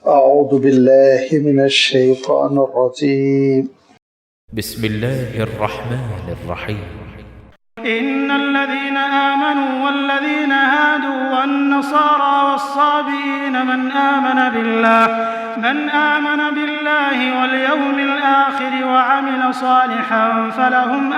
أعوذ بالله من الشيطان الرجيم بسم الله الرحمن الرحيم إن الذين آمنوا والذين هادوا والنصارى والصابئين من آمن بالله واليوم الآخر وعمل صالحا فلهم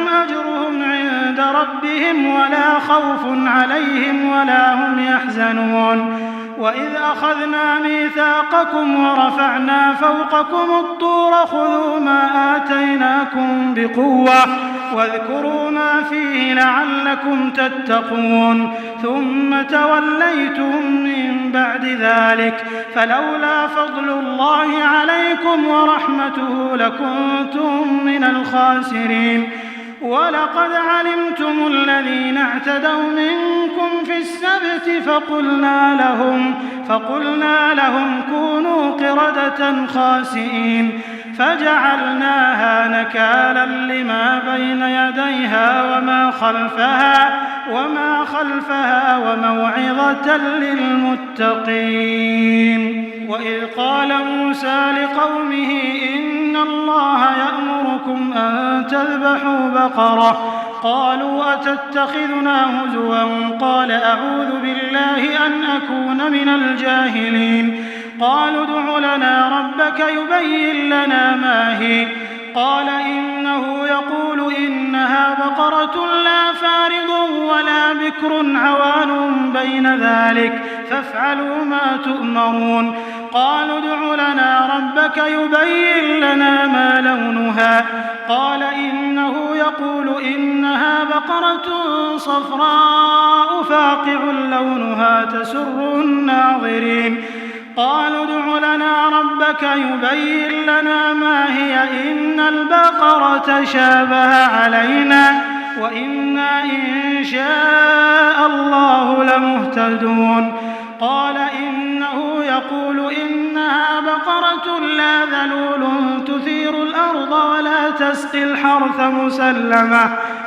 أجرهم عند ربهم ولا خوف عليهم ولا هم يحزنون. وإذ أخذنا ميثاقكم ورفعنا فوقكم الطور خذوا ما آتيناكم بقوة واذكروا ما فيه لعلكم تتقون ثم توليتم من بعد ذلك فلولا فضل الله عليكم ورحمته لكنتم من الخاسرين. ولقد علمتم الذين اعتدوا منكم في السبت فقلنا لهم كونوا قردة خاسئين فجعلناها نكالا لما بين يديها وما خلفها وموعظة للمتقين. وإذ قال موسى لقومه إن الله يأمركم أن تذبحوا بقرة قالوا أتتخذنا هزوا قال أعوذ بالله أن أكون من الجاهلين. قالوا ادع لنا ربك يبين لنا ما هي قال إنه يقول إنها بقرة لا فارض ولا بكر عوان بين ذلك فافعلوا ما تؤمرون. قالوا ادع لنا ربك يبين لنا ما لونها قال إنه يقول إنها بقرة صفراء فاقع لونها تسر الناظرين. قالوا ادع لنا ربك يبين لنا ما هي إن البقرة شابه علينا وإنا إن شاء الله لمهتدون. قال إنه يقول إنها بقرة لا ذلول تثير الأرض ولا تسقي الحرث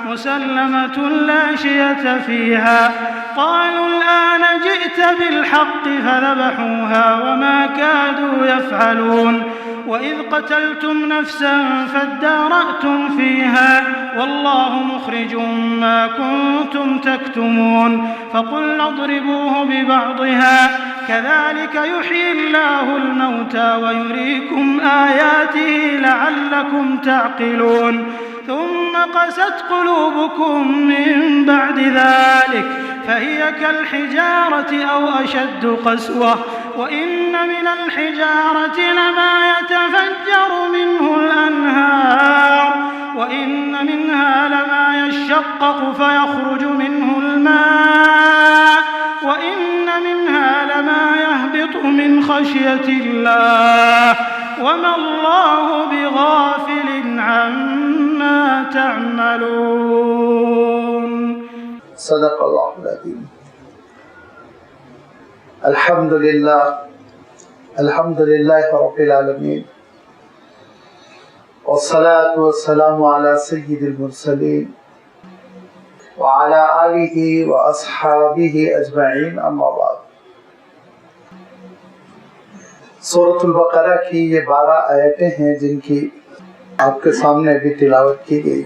مسلمة لا شية فيها. قالوا الآن جئت بالحق فذبحوها وما كادوا يفعلون. وإذ قتلتم نفسا فادارأتم فيها والله مخرج ما كنتم تكتمون. فقلنا اضربوه ببعضها كذلك يحيي الله الموتى ويريكم آياته لعلكم تعقلون. ثم قست قلوبكم من بعد ذلك فهي كالحجارة أو أشد قسوة وإن من الحجارة لما يتفجر منه الأنهار وإن منها لما يشقق فيخرج منه الماء وإن منها لما يهبط من خشية الله وما الله بغافل عما تعملون. صدق الله العظيم. الحمد لله رب العالمين والصلاة والسلام على سيد المرسلين وعلى آله وأصحابه أجمعين أما بعد. سورۃ البقرہ کی یہ 12 آیتیں ہیں جن کی آپ کے سامنے بھی تلاوت کی گئی.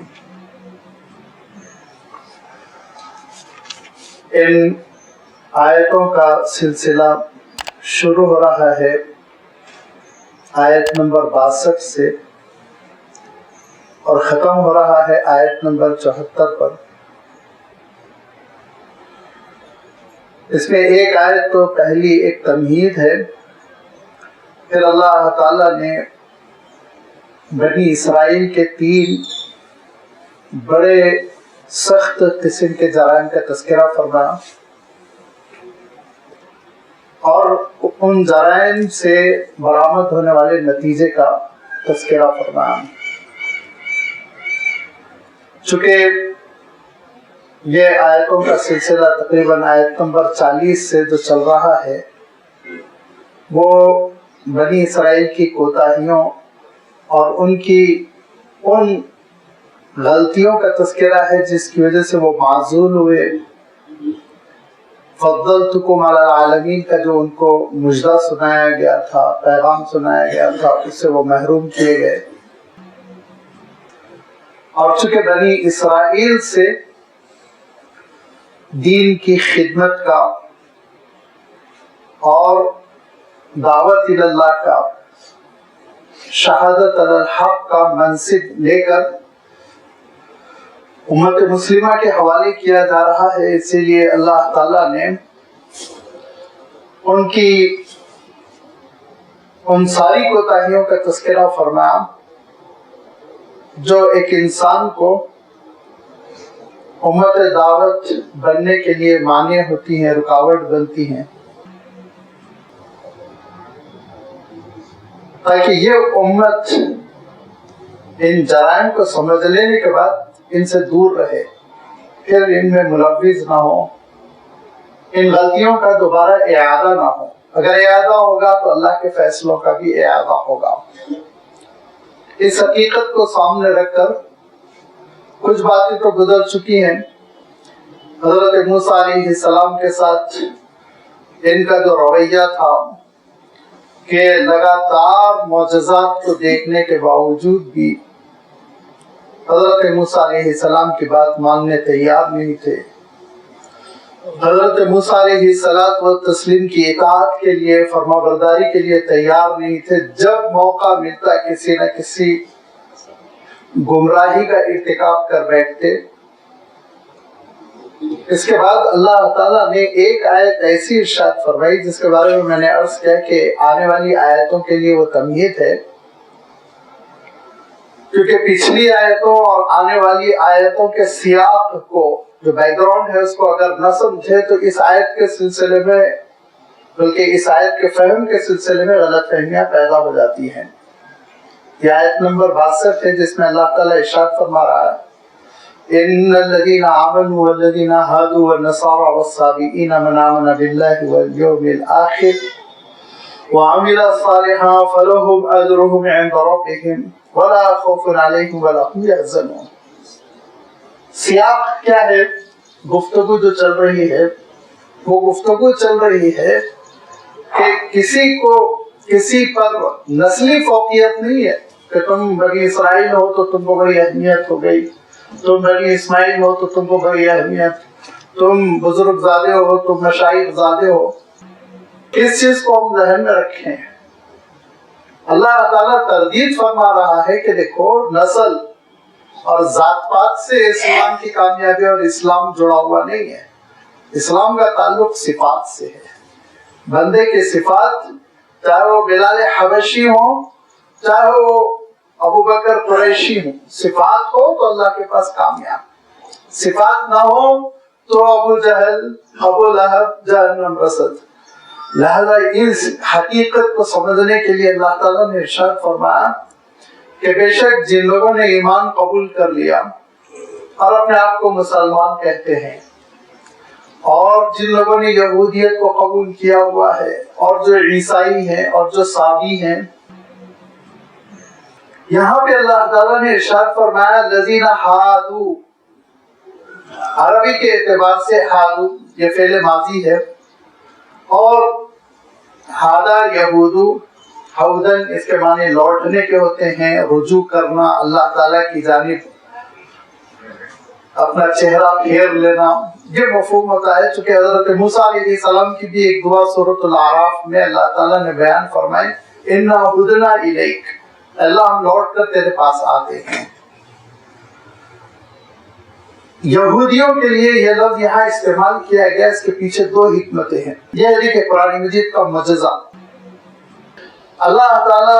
ان آیتوں کا سلسلہ شروع ہو رہا ہے آیت نمبر 62 سے اور ختم ہو رہا ہے آیت نمبر 74 پر. اس میں ایک آیت تو پہلی ایک تمہید ہے، پھر اللہ تعالیٰ نے بنی اسرائیل کے 3 بڑے سخت قسم کے جرائم کا تذکرہ فرمایا اور ان جرائم سے برآمد ہونے والے نتیجے کا تذکرہ فرمایا. چونکہ یہ آیتوں کا سلسلہ تقریباً آیت نمبر 40 سے جو چل رہا ہے وہ بنی اسرائیل کی کوتاہیوں اور ان کی ان غلطیوں کا تذکرہ ہے جس کی وجہ سے وہ معزول ہوئے، فضلتکم علی العالمین کا جو ان کو مجدہ سنایا گیا تھا، پیغام سنایا گیا تھا، اس سے وہ محروم کیے گئے. اور چونکہ بنی اسرائیل سے دین کی خدمت کا اور دعوت اللہ کا، شہادت علی الحق کا منصب لے کر امت مسلمہ کے حوالے کیا جا رہا ہے، اسی لیے اللہ تعالیٰ نے ان کی ان ساری کوتاہیوں کا تذکرہ فرمایا جو ایک انسان کو امت دعوت بننے کے لیے مانع ہوتی ہیں، رکاوٹ بنتی ہیں، تاکہ یہ امت ان جرائم کو سمجھ لینے کے بعد ان سے دور رہے، پھر ان میں ملوث نہ ہو، ان غلطیوں کا دوبارہ اعادہ نہ ہو. اگر اعادہ ہوگا تو اللہ کے فیصلوں کا بھی اعادہ ہوگا. اس حقیقت کو سامنے رکھ کر کچھ باتیں تو گزر چکی ہیں. حضرت موسیٰ علیہ السلام کے ساتھ ان کا جو رویہ تھا کہ لگاتار معجزات کو دیکھنے کے باوجود بھی حضرت موسیٰ علیہ السلام کی بات ماننے تیار نہیں تھے. حضرت موسیٰ علیہ السلام کی اطاعت کے لیے، فرما برداری کے لیے تیار نہیں تھے. جب موقع ملتا کسی نہ کسی گمراہی کا ارتکاب کر بیٹھتے. اس کے بعد اللہ تعالیٰ نے ایک آیت ایسی ارشاد فرمائی جس کے بارے میں نے عرض کیا کہ آنے والی آیتوں کے لیے وہ تمہید ہے، کیونکہ پچھلی آیتوں اور آنے والی آیتوں کے سیاق کو، جو بیک گراؤنڈ ہے، اس کو اگر نہ سمجھے تو اس آیت کے سلسلے میں، بلکہ اس آیت کے فہم کے سلسلے میں غلط فہمیاں پیدا ہو جاتی ہیں. یہ آیت نمبر 62 ہے جس میں اللہ تعالیٰ ارشاد فرما رہا ہے ان الذين آمنوا والذين هادوا والنصارى والصابئين من آمن بالله واليوم الآخر وعمل صالحا فلهم أجرهم عند ربهم ولا خوف عليهم ولا هم يحزنون. سیاق کیا ہے؟ گفتگو جو چل رہی ہے وہ گفتگو چل رہی ہے کہ کسی پر نسلی فوقیت نہیں ہے کہ تم بنی اسرائیل ہو تو تم کو بڑی اہمیت ہو گئی، تم بنی اسماعیل ہو تو تم کو بڑی اہمیت، تم بزرگ زادے ہو، تم مشائخ زادے ہو. اس چیز کو ہم ذہن میں رکھیں. اللہ تعالیٰ تردید فرما رہا ہے کہ دیکھو، نسل اور ذات پات سے اسلام کی کامیابی اور اسلام جڑا ہوا نہیں ہے. اسلام کا تعلق صفات سے ہے. بندے کی صفات، چاہے وہ بلال حبشی ہوں، چاہے وہ ابو بکر قریشی ہوں، صفات ہو تو اللہ کے پاس کامیاب، صفات نہ ہو تو ابو جہل، ابو لہب جہنم رسد. لہذا اس حقیقت کو سمجھنے کے لیے اللہ تعالیٰ نے ارشاد فرمایا کہ بے شک جن لوگوں نے ایمان قبول کر لیا اور اپنے آپ کو مسلمان کہتے ہیں، اور جن لوگوں نے یہودیت کو قبول کیا ہوا ہے، اور جو عیسائی ہیں اور جو صابی ہیں، یہاں پہ اللہ تعالیٰ نے ارشاد فرمایا الذین ہادو. عربی کے اعتبار سے ہادو یہ فعل ماضی ہے، اور ہادا یہودو، ہودن اس کے معنی لوٹنے کے ہوتے ہیں، رجوع کرنا، اللہ تعالیٰ کی جانب اپنا چہرہ پھیر لینا. یہ مفہوم ہوتا ہے. چونکہ حضرت موسیٰ علیہ السلام کی بھی ایک دعا سورۃ الاعراف میں اللہ تعالیٰ نے بیان فرمائی اِنَّا هُدْنَا إِلَيْكَ، اللہ ہم لوٹ کر تیرے پاس آتے ہیں. یہودیوں کے لیے یہ لفظ یہاں استعمال کیا گیا، اس کے پیچھے دو حکمتیں ہیں. یہ ہے کہ قرآن مجید کا معجزہ. اللہ تعالیٰ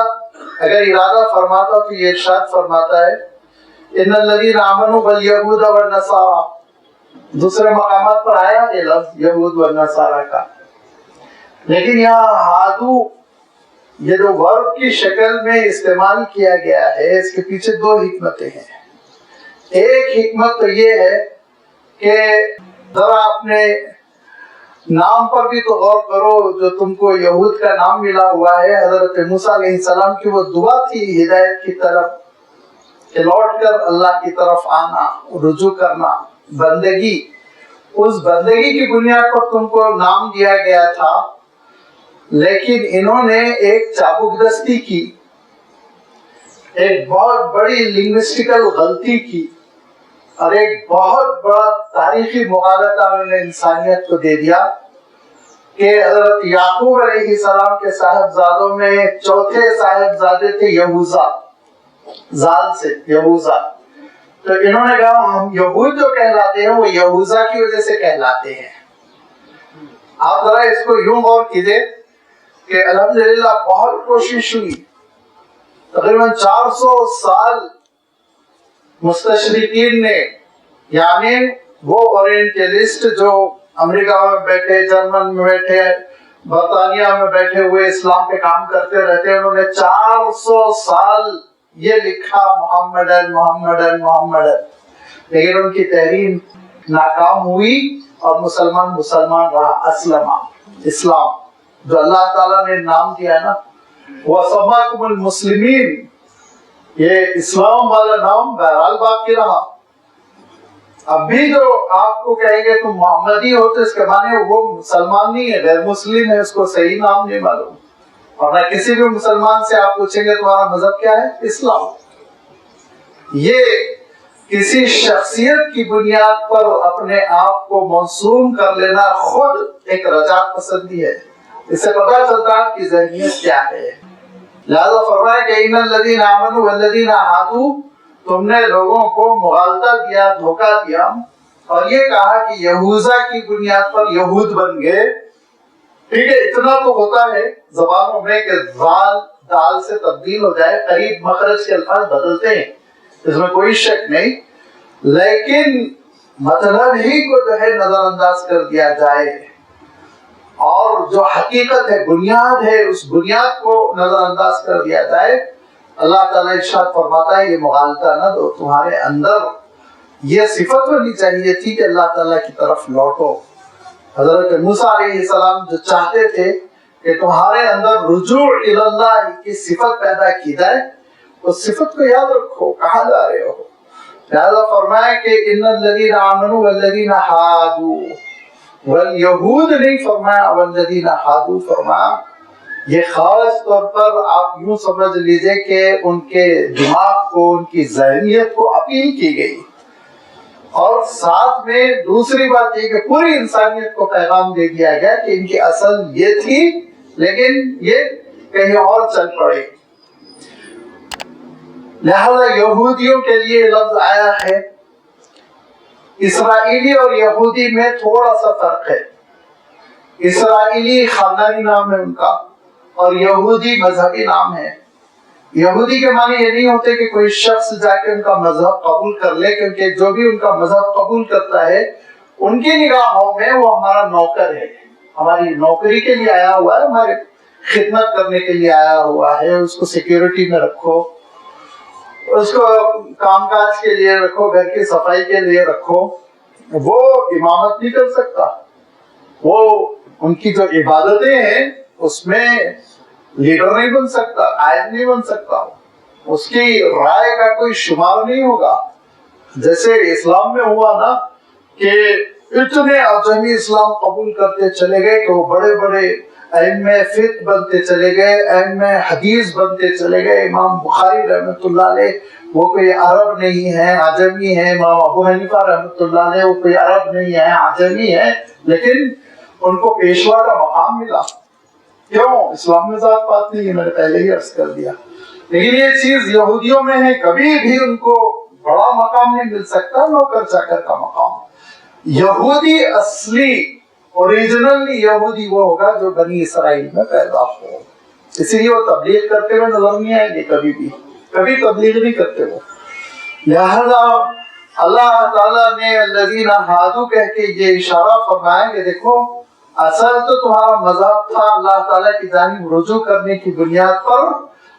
اگر ارادہ فرماتا تو یہ ارشاد فرماتا ہے ان الذین آمنوا بالیہود والنصارى. دوسرے مقامات پر آیا یہ لفظ یہود والنصارى کا، لیکن یہاں ہادو یہ جو ورب کی شکل میں استعمال کیا گیا ہے، اس کے پیچھے دو حکمتیں ہیں. ایک حکمت تو یہ ہے کہ ذرا اپنے نام پر بھی تو غور کرو. جو تم کو یہود کا نام ملا ہوا ہے، حضرت موسیٰ علیہ السلام کی وہ دعا تھی ہدایت کی طرف کہ لوٹ کر اللہ کی طرف آنا، رجوع کرنا، بندگی. اس بندگی کی بنیاد پر تم کو نام دیا گیا تھا، لیکن انہوں نے ایک چابک دستی کی، ایک بہت بڑی لنگوسٹیکل غلطی کی، اور ایک بہت بڑا تاریخی مغالطہ انہوں نے انسانیت کو دے دیا کہ حضرت یعقوب علیہ السلام کے صاحبزادوں میں چوتھے صاحبزادے تھے یہوذا، زال سے یہوذا. تو انہوں نے کہا ہم یہود جو کہلاتے ہیں وہ یہوذا کی وجہ سے کہلاتے ہیں. آپ ذرا اس کو یوں غور کیجئے کہ الحمدللہ بہت کوشش ہوئی، تقریباً 400 سال مستشرقین نے، یعنی وہ اورینٹلسٹ جو امریکہ میں بیٹھے، جرمن میں بیٹھے، برطانیہ میں بیٹھے ہوئے اسلام پہ کام کرتے رہتے، انہوں نے 400 سال یہ لکھا محمدن محمدن محمدن، لیکن ان کی تحریر ناکام ہوئی اور مسلمان رہا. اسلام جو اللہ تعالیٰ نے نام دیا ہے نا، وَسَمَّاكُمُ الْمُسْلِمِينَ، یہ اسلام والا نام بہرحال باقی رہا. اب بھی جو آپ کو کہیں گے تم محمدی ہو تو اس کے معنی وہ مسلمان نہیں ہے، غیر مسلم ہے، اس کو صحیح نام نہیں معلوم. اور نہ کسی بھی مسلمان سے آپ پوچھیں گے تمہارا مذہب کیا ہے، اسلام. یہ کسی شخصیت کی بنیاد پر اپنے آپ کو موسوم کر لینا خود ایک رجاعت پسندی ہے. اس سے پتہ چلتا ہے کہ ذہنیت کیا ہے. لہذا فرمایا کہ ان الذین آمنوا والذین ہادوا، تم نے لوگوں کو مغالطہ دیا، دھوکہ دیا، اور یہ کہا کہ یہوذا کی بنیاد پر یہود بن گئے. ٹھیک ہے، اتنا تو ہوتا ہے زبانوں میں کہ زال دال سے تبدیل ہو جائے، قریب مخرج کے الفاظ بدلتے ہیں، اس میں کوئی شک نہیں، لیکن مطلب ہی کو جو ہے نظر انداز کر دیا جائے، اور جو حقیقت ہے، بنیاد ہے، اس بنیاد کو نظر انداز کر دیا جائے. اللہ تعالیٰ ارشاد فرماتا ہے یہ مغالطہ نہ دو، تمہارے اندر یہ صفت ہونی چاہیے تھی کہ اللہ تعالیٰ کی طرف لوٹو. حضرت موسیٰ علیہ السلام جو چاہتے تھے کہ تمہارے اندر رجوع اللہ کی صفت پیدا کی جائے، اس صفت کو یاد رکھو، کہاں جا رہے ہو. لہذا فرمایا کہ ان الذین آمنوا والذین ہادوا، والیہود نہیں فرمایا، والذین ہادوا فرمایا. یہ خاص طور پر آپ یوں سمجھ لیجئے کہ ان کے دماغ کو، ان کی ذہنیت کو اپیل کی گئی، اور ساتھ میں دوسری بات یہ کہ پوری انسانیت کو پیغام دے دیا گیا کہ ان کی اصل یہ تھی لیکن یہ کہیں اور چل پڑے. لہذا یہودیوں کے لیے لفظ آیا ہے. اسرائیلی اور یہودی میں تھوڑا سا فرق ہے. اسرائیلی خاندانی نام ہے ان کا، اور یہودی مذہبی نام ہے. یہودی کے معنی یہ نہیں ہوتے کہ کوئی شخص جا کے ان کا مذہب قبول کر لے، کیونکہ جو بھی ان کا مذہب قبول کرتا ہے ان کی نگاہوں میں وہ ہمارا نوکر ہے، ہماری نوکری کے لیے آیا ہوا ہے، ہماری خدمت کرنے کے لیے آیا ہوا ہے. اس کو سیکیورٹی میں رکھو، اس کو کام کاج کے لیے رکھو، گھر کی صفائی کے لیے رکھو. وہ امامت نہیں کر سکتا، وہ ان کی جو عبادتیں ہیں اس میں لیڈر نہیں بن سکتا، قائد نہیں بن سکتا، اس کی رائے کا کوئی شمار نہیں ہوگا. جیسے اسلام میں ہوا نا کہ اتنے اعظمی اسلام قبول کرتے چلے گئے کہ وہ بڑے بڑے ائمہ فقہ بنتے چلے گئے، ائمہ حدیث بنتے چلے گئے. امام بخاری رحمۃ اللہ علیہ وہ کوئی عرب نہیں ہے، عجمی ہے. امام ابو حنیفہ رحمۃ اللہ علیہ وہ کوئی عرب نہیں ہے، عجمی ہے، لیکن ان کو پیشوا کا مقام ملا. کیوں؟ اسلام میں ذات پات نہیں ہے، میں نے پہلے ہی عرض کر دیا. لیکن یہ چیز یہودیوں میں ہے، کبھی بھی ان کو بڑا مقام نہیں مل سکتا، نوکر چاکر کا مقام. یہودی اصلی اوریجنلی یہودی وہ ہوگا جو بنی اسرائیل میں پیدا ہو. اسی لیے وہ تبلیغ کرتے ہوئے نظر نہیں آئیں گے، کبھی تبلیغ نہیں کرتے وہ. لہذا اللہ تعالیٰ نے الذین ہادوا کہہ کے یہ اشارہ فرمایا کہ دیکھو اصل تو تمہارا مذہب تھا اللہ تعالیٰ کی جانب رجوع کرنے کی بنیاد پر،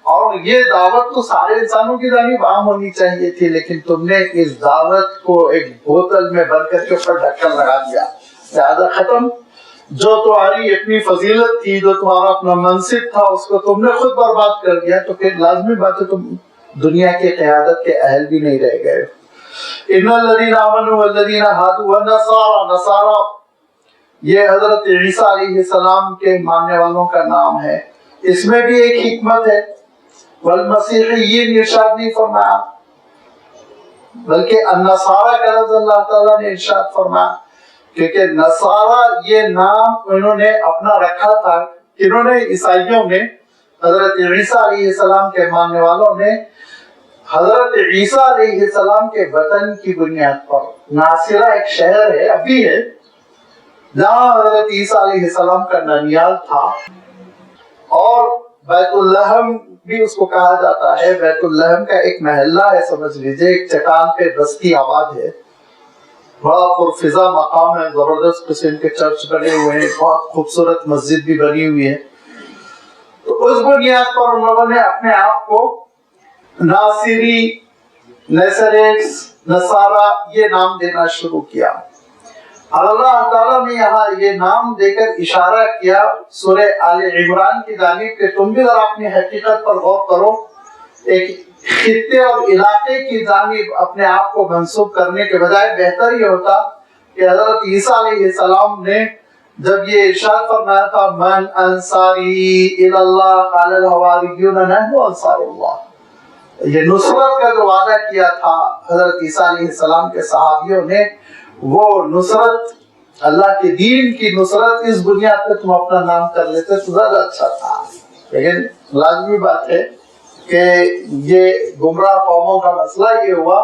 اور یہ دعوت تو سارے انسانوں کی جانب عام ہونی چاہیے تھی، لیکن تم نے اس دعوت کو ایک بوتل میں بند کر کے اوپر ڈھکن لگا دیا. زیادہ ختم. جو تمہاری اپنی فضیلت تھی، جو تمہارا اپنا منصب تھا، اس کو تم نے خود برباد کر دیا، تو پھر لازمی بات ہے تم دنیا کی قیادت کے اہل بھی نہیں رہ گئے. ان الذین آمنوا والذین ہادوا والنصارى، نصارى یہ حضرت عیسیٰ علیہ السلام کے ماننے والوں کا نام ہے، اس میں بھی ایک حکمت ہے۔ والمسیحیین ارشاد نہیں فرمایا، بلکہ النصارى کا لفظ اللہ تعالیٰ نے ارشاد فرمایا، کیونکہ نصارى یہ نام انہوں نے اپنا رکھا تھا، انہوں نے عیسائیوں نے، حضرت عیسیٰ علیہ السلام کے ماننے والوں نے حضرت عیسیٰ علیہ السلام کے وطن کی بنیاد پر، ناصرہ ایک شہر ہے، ابھی ہے، جہاں حضرت عیسیٰ علیہ السلام کا ننیال تھا، اور بیت اللحم بھی اس کو کہا جاتا ہے۔ بیت اللحم کا ایک محلہ ہے، سمجھ لیجئے، ایک چٹان پہ بستی آباد ہے، بڑا پرفضا مقام ہے، زبردست قسم کے چرچ بنے ہوئے ہیں، بہت خوبصورت مسجد بھی بنی ہوئی ہے۔ تو اس بنیاد پر ان لوگوں نے اپنے آپ کو ناصری، نیسریٹس، نصارہ یہ نام دینا شروع کیا۔ اور اللہ تعالیٰ نے یہاں یہ نام دے کر اشارہ کیا سورہ آل عمران کی جانب کہ تم بھی ذرا اپنی حقیقت پر غور کرو، ایک خطے اور علاقے کی جانب اپنے آپ کو منسوب کرنے کے بجائے بہتر یہ ہوتا کہ حضرت عیسیٰ علیہ السلام نے جب یہ ارشاد فرمایا تھا من انصاری الی اللہ قال الحواریون نحن انصار اللہ، یہ نصرت کا جو وعدہ کیا تھا حضرت عیسیٰ علیہ السلام کے صحابیوں نے، وہ نصرت، اللہ کے دین کی نصرت، اس بنیاد پہ تم اپنا نام کر لیتے تو زیادہ اچھا تھا۔ لیکن لازمی بات ہے کہ یہ گمراہ قوموں کا مسئلہ یہ ہوا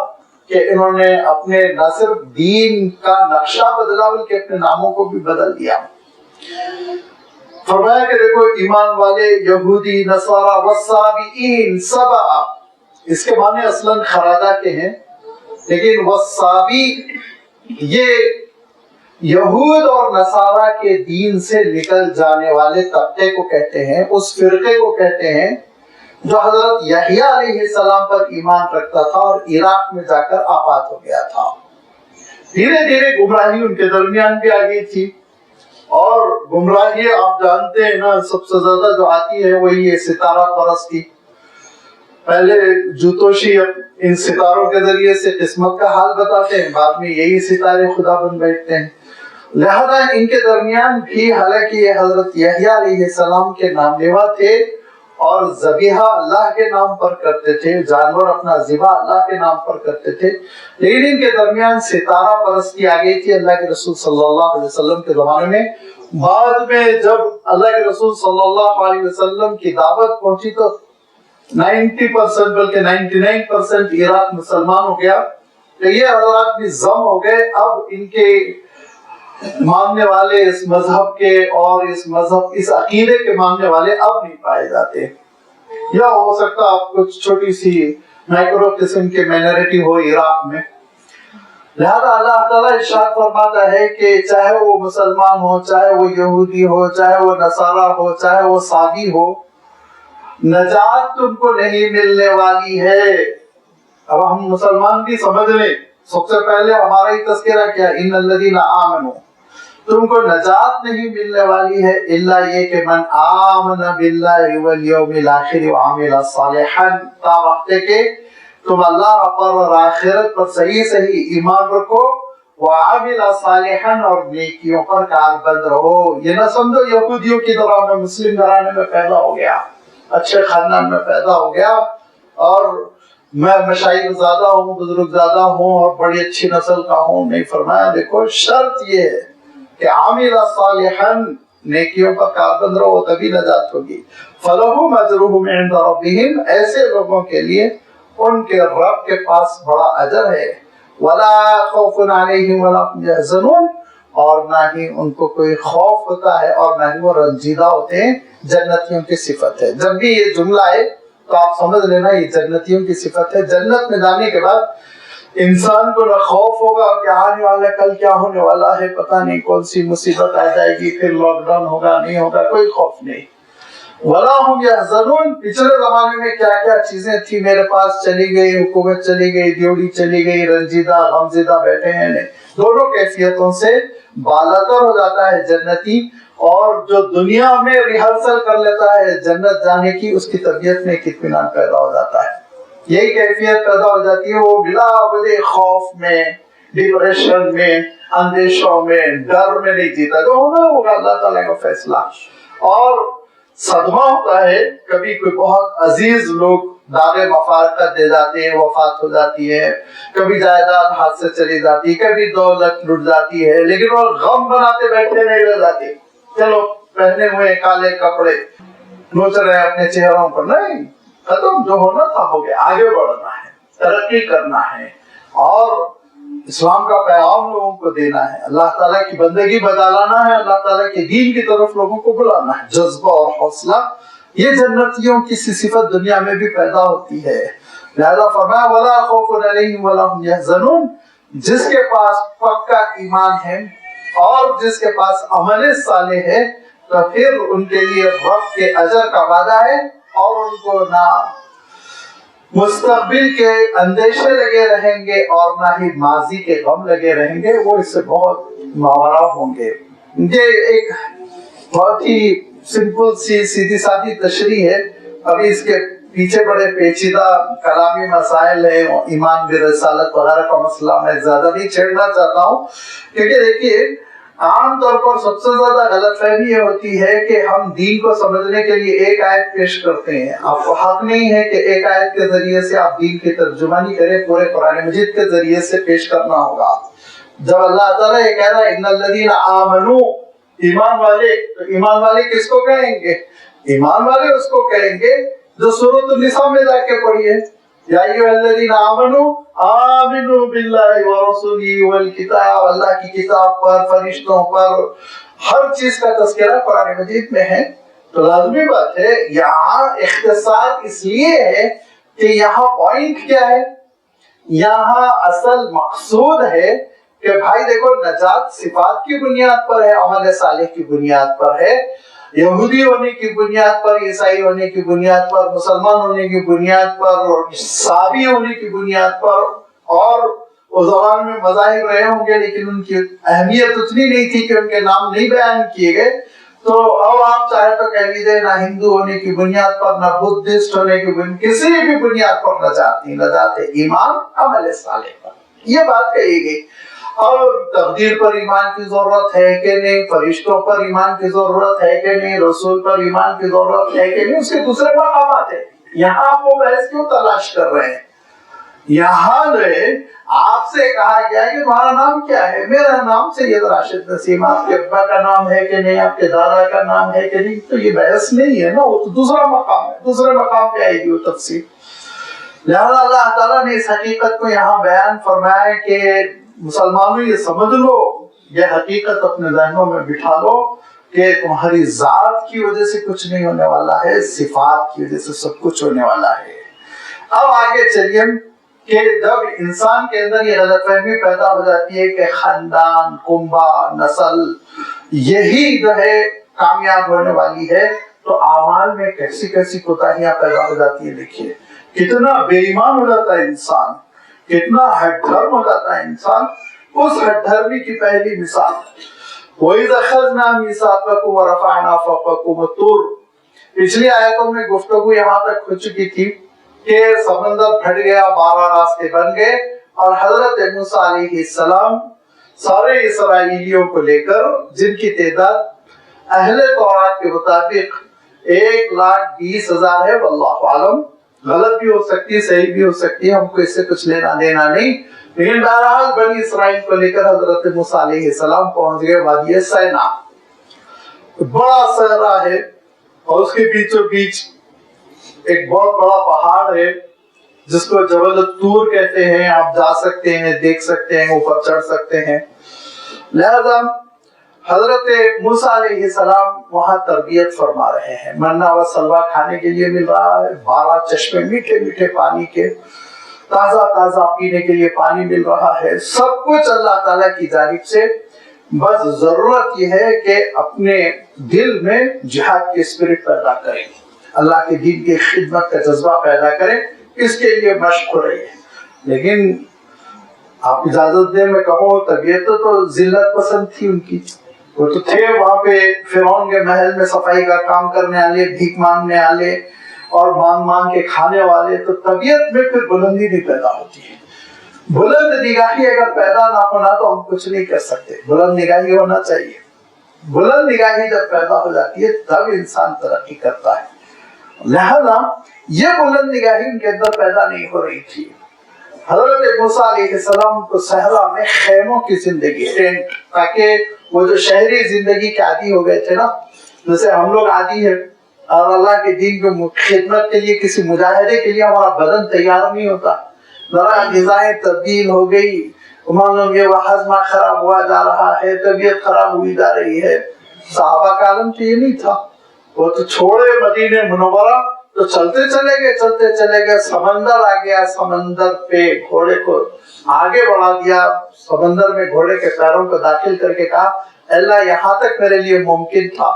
کہ انہوں نے اپنے نہ صرف دین کا نقشہ بدلا بلکہ اپنے ناموں کو بھی بدل دیا۔ فرمایا کہ دیکھو ایمان والے یہودی، نصارى والصابئین، سبع، اس کے معنی اصلاً خراجہ کے ہیں، لیکن والصابی یہ یہود اور نصارہ کے دین سے نکل جانے والے طبقے کو کہتے ہیں، اس فرقے کو کہتے ہیں جو حضرت یحییٰ علیہ السلام پر ایمان رکھتا تھا اور عراق میں جا کر آباد ہو گیا تھا۔ دھیرے دھیرے گمراہی ان کے درمیان بھی آ گئی تھی، اور گمراہی آپ جانتے ہیں نا، سب سے زیادہ جو آتی ہے وہی یہ ستارہ پرستی۔ پہلے جوتوشی ان ستاروں کے ذریعے سے قسمت کا حال بتاتے ہیں، بعد میں یہی ستارے خدا بن بیٹھتے ہیں۔ لہذا ان کے درمیان بھی، حالانکہ یہ حضرت یحییٰ علیہ السلام کے نام لیوا تھے اور ذبیحہ اللہ کے نام پر کرتے تھے، جانور اپنا ذبح اللہ کے نام پر کرتے تھے، لیکن ان کے درمیان ستارہ پرستی آ گئی تھی اللہ کے رسول صلی اللہ علیہ وسلم کے زمانے میں۔ بعد میں جب اللہ کے رسول صلی اللہ علیہ وسلم کی دعوت پہنچی تو 90% بلکہ 99% عراق مسلمان ہو گیا، تو یہ حضرات بھی ضم ہو گئے۔ اب ان کے ماننے والے اس مذہب کے اور اس عقیدے کے ماننے والے اب نہیں پائے جاتے، یا ہو سکتا آپ کچھ چھوٹی سی مائکرو قسم کے مائنورٹی ہو عراق میں۔ لہذا اللہ تعالیٰ ارشاد فرماتا ہے کہ چاہے وہ مسلمان ہو، چاہے وہ یہودی ہو، چاہے وہ نصارہ ہو، چاہے وہ صابی ہو، نجات تم کو نہیں ملنے والی ہے۔ اب ہم مسلمان بھی سمجھ لیں، سب سے پہلے ہمارا ہی تذکرہ کیا، ان الذین آمنوا، تم کو نجات نہیں ملنے والی ہے الا یہ کہ من آمن باللہ والیوم الاخر وعمل صالحا، تا وقت کہ تم اللہ پر اور آخرت پر صحیح ایمان رکھو، وعمل صالحا، اور نیکیوں پر کاربند رہو۔ یہ نہ سمجھو یہودیوں کی طرح میں مسلم گھرانے میں پیدا ہو گیا، اچھے خاندان میں پیدا ہو گیا اور میں مشائخ زیادہ ہوں، بزرگ زیادہ ہوں اور بڑی اچھی نسل کا ہوں۔ نہیں، فرمایا دیکھو شرط یہ ہے کہ عامل صالحا، نیکیوں پر کاربند رہو تبھی نجات ہوگی۔ فلہم اجرہم عند ربہم، ایسے لوگوں کے لیے ان کے رب کے پاس بڑا اجر ہے۔ ولا خوف علیہم ولا هم یحزنون، اور نہ ہی ان کو کوئی خوف ہوتا ہے اور نہ ہی وہ رنجیدہ ہوتے ہیں۔ جنتیوں کی صفت ہے۔ جب بھی یہ جملہ ہے تو آپ سمجھ لینا یہ جنتیوں کی صفت ہے۔ جنت میں جانے کے بعد انسان کو نہ خوف ہوگا کہ آنے والا کل کیا ہونے والا ہے، پتہ نہیں کون سی مصیبت آ جائے گی، پھر لاک ڈاؤن ہوگا، نہیں ہوگا، کوئی خوف نہیں۔ ولا هم یحزنون، پچھلے زمانے میں کیا کیا چیزیں تھی میرے پاس، چلی گئی، حکومت چلی گئی، ڈیوٹی چلی گئی، رنجیدہ غمزدہ بیٹھے ہیں، نہیں، دونوں کیفیتوں سے بالاتر ہو جاتا ہے جنتی۔ اور جو دنیا میں ریہرسل کر لیتا ہے جنت جانے کی، اس کی طبیعت میں ایک اطمینان پیدا ہو جاتا ہے۔ یہی کیفیت پیدا ہو جاتی ہے، وہ بلا وجہ خوف میں، ڈپریشن میں، اندیشوں میں، ڈر میں نہیں جیتا، جو ہونا ہوگا اللہ تعالیٰ کا فیصلہ۔ اور صدمہ ہوتا ہے، کبھی کوئی بہت عزیز لوگ داغ مفارقت دے جاتے ہیں، وفات ہو جاتی ہے، کبھی جائیداد ہاتھ سے چلی جاتی، کبھی دولت لٹ جاتی ہے، لیکن وہ غم بناتے بیٹھے نہیں رہ جاتے، چلو پہنے ہوئے کالے کپڑے نوچ رہے ہیں اپنے چہروں پر، نہیں، ختم، جو ہونا تھا ہو گیا، آگے بڑھنا ہے، ترقی کرنا ہے، اور اسلام کا پیغام لوگوں کو دینا ہے، اللہ تعالیٰ کی بندگی بتا لانا ہے، اللہ تعالیٰ کے دین کی طرف لوگوں کو بلانا ہے۔ جذبہ اور حوصلہ، یہ جنتیوں کی صفت دنیا میں بھی پیدا ہوتی ہے۔ لہذا فرمایا وَلَا خَوْفٌ عَلَيْهِمْ وَلَا هُمْ يَحْزَنُونَ، جس کے پاس پکا ایمان ہے اور جس کے پاس عمل صالح ہے تو پھر ان کے لیے رب کے اجر کا وعدہ ہے، اور ان کو نہ مستقبل کے اندیشے لگے رہیں گے اور نہ ہی ماضی کے غم لگے رہیں گے، وہ اس سے بہت ماورا ہوں گے۔ یہ ایک بہت ہی سمپل سی سیدھی سادی تشریح ہے، ابھی اس کے پیچھے بڑے پیچیدہ کلامی مسائل ہیں، ایمان برسالت وغیرہ کا مسئلہ میں زیادہ نہیں چھیڑنا چاہتا ہوں، کیونکہ دیکھیے عام طور پر سب سے زیادہ غلط فہمی یہ ہوتی ہے کہ ہم دین کو سمجھنے کے لیے ایک آیت پیش کرتے ہیں، آپ کو حق نہیں ہے کہ ایک آیت کے ذریعے سے آپ دین کی ترجمانی کریں، پورے قرآن مجید کے ذریعے سے پیش کرنا ہوگا۔ جب اللہ تعالیٰ یہ کہہ رہا ہے ان الذین آمنوا، ایمان والے، تو ایمان والے کس کو کہیں گے؟ ایمان والے اس کو کہیں گے جو سورۃ النساء میں جا کے پڑھی ہے، یا ایھا الذین آمنوا آمنوا باللہ ورسولہ والکتاب، اللہ کی کتاب پر، فرشتوں پر، ہر چیز کا تذکرہ قرآن مجید میں ہے۔ تو لازمی بات ہے یہاں اختصار اس لیے ہے کہ یہاں پوائنٹ کیا ہے، یہاں اصل مقصود ہے کہ بھائی دیکھو نجات صفات کی بنیاد پر ہے، عمل صالح کی بنیاد پر ہے، یہودی ہونے کی بنیاد پر، عیسائی ہونے کی بنیاد پر، مسلمان ہونے کی بنیاد پر، صابی ہونے کی بنیاد پر، اور اس زبان میں مذاہب رہے ہوں گے لیکن ان کی اہمیت اتنی نہیں تھی کہ ان کے نام نہیں بیان کیے گئے، تو اب آپ چاہے تو کہہ لیجیے نہ ہندو ہونے کی بنیاد پر، نہ بدھسٹ ہونے کی بنیاد، کسی بھی بنیاد پر نجات نہیں، نجات ایمان عمل صالح پر، یہ بات کہی گئی۔ اور تقدیر پر ایمان کی ضرورت ہے کہ نہیں، فرشتوں پر ایمان کی ضرورت ہے کہ نہیں، رسول پر ایمان کی ضرورت ہے کہ نہیں، اس کے دوسرے مقامات ہیں، یہاں آپ وہ بحث کیوں تلاش کر رہے ہیں؟ یہاں آپ سے کہا گیا کہ تمہارا نام کیا ہے، میرا نام سید راشد نسیم، آپ کے ابا کا نام ہے کہ نہیں، آپ کے دادا کا نام ہے کہ نہیں، تو یہ بحث نہیں ہے نا، وہ تو دوسرا مقام ہے، دوسرے مقام پہ آئے گی وہ تفصیل۔ لہذا اللہ تعالیٰ نے اس حقیقت کو یہاں بیان فرمایا کہ مسلمانوں یہ سمجھ لو، یہ حقیقت اپنے ذہنوں میں بٹھا لو کہ تمہاری ذات کی وجہ سے کچھ نہیں ہونے والا ہے، صفات کی وجہ سے سب کچھ ہونے والا ہے۔ اب آگے چلیے کہ جب انسان کے اندر یہ غلط فہمی پیدا ہو جاتی ہے کہ خاندان، کنبہ، نسل یہی جو ہے کامیاب ہونے والی ہے، تو اعمال میں کیسی کیسی کوتاہیاں پیدا ہو جاتی ہیں۔ دیکھیے کتنا بے ایمان ہو جاتا ہے انسان، کتنا ہٹ دھرم ہو جاتا ہے انسان۔ اس ہٹ دھرمی کی پہلی مثال وَإِذْ أَخَذْنَا مِيثَاقَكُمْ وَرَفَعْنَا فَوْقَكُمُ الطُّورَ، پچھلی آیتوں میں گفتگو یہاں تک ہو چکی تھی کہ سمندر پھٹ گیا، 12 راستے بن گئے، اور حضرت موسیٰ علیہ السلام سارے اسرائیلیوں کو لے کر، جن کی تعداد اہل تورات کے مطابق 1,20,000 ہے، واللہ عالم، غلط بھی ہو سکتی ہے، صحیح بھی ہو سکتی ہے، ہم کو اس سے کچھ لینا دینا نہیں، لیکن بہرحال بنی اسرائیل کو لے کر حضرت موسیٰ علیہ السلام پہنچ گئے وادی سینا، بڑا صحرا ہے، اور اس کے بیچوں بیچ ایک بہت بڑا پہاڑ ہے جس کو جبل الطور کہتے ہیں، آپ جا سکتے ہیں، دیکھ سکتے ہیں، اوپر چڑھ سکتے ہیں۔ لہذا حضرت موسیٰ علیہ السلام وہاں تربیت فرما رہے ہیں، منا و سلوہ کھانے کے لیے مل رہا ہے، 12 چشمے میٹھے میٹھے پانی کے، تازہ تازہ پینے کے لیے پانی مل رہا ہے، سب کچھ اللہ تعالیٰ کی جانب سے، بس ضرورت یہ ہے کہ اپنے دل میں جہاد کی اسپرٹ پیدا کریں، اللہ کے دین کی خدمت کا جذبہ پیدا کریں، اس کے لیے مشق ہو رہی ہے۔ لیکن آپ اجازت دیں میں کہوں، طبیعت تو ذلت پسند تھی ان کی، وہ تو تھے وہاں پہ فرعون کے محل میں صفائی کا کام کرنے والے، بھیک مانگنے والے، اور مانگ مانگ کے کھانے والے، تو طبیعت میں پھر بلندی نہیں پیدا ہوتی ہے۔ بلند نگاہی اگر پیدا نہ ہونا تو ہم کچھ نہیں کر سکتے، بلند نگاہی ہونا چاہیے۔ بلند نگاہی جب پیدا ہو جاتی ہے تب انسان ترقی کرتا ہے۔ لہذا یہ بلند نگاہی ان کے اندر پیدا نہیں ہو رہی تھی۔ حضرت موسیٰ علیہ السلام کو صحرا میں خیموں کی زندگی، تاکہ وہ جو شہری زندگی کے عادی ہو گئے تھے نا، جیسے ہم لوگ عادی ہیں، اور اللہ کے دین کی خدمت کے لیے کسی مجاہدے کے لیے ہمارا بدن تیار نہیں ہوتا، ذرا غذائیں تبدیل ہو گئی، معلوم یہ وہ ہضمہ خراب ہوا جا رہا ہے، طبیعت خراب ہوئی جا رہی ہے۔ صحابہ کا عالم تو یہ نہیں تھا، وہ تو چھوڑے مدینہ منورہ تو چلتے چلے گئے، سمندر آ گیا، سمندر پہ گھوڑے کو آگے بڑھا دیا، سمندر میں گھوڑے کے پیروں کو داخل کر کے کہا اللہ یہاں تک میرے لیے ممکن تھا،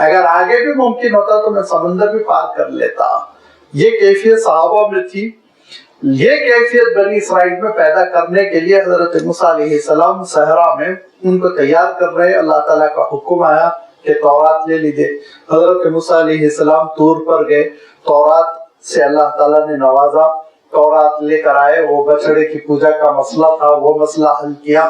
اگر آگے بھی ممکن ہوتا تو میں سمندر بھی پار کر لیتا۔ یہ کیفیت صحابہ میں تھی۔ یہ کیفیت بنی اسرائیل میں پیدا کرنے کے لیے حضرت موسیٰ علیہ السلام صحرا میں ان کو تیار کر رہے۔ اللہ تعالیٰ کا حکم آیا کہ تورات لے لیجئے۔ حضرت موسیٰ علیہ السلام طور پر گئے، تورات سے اللہ تعالیٰ نے نوازا، تورات لے کر آئے، وہ بچڑے کی پوجا کا مسئلہ تھا، وہ مسئلہ حل کیا،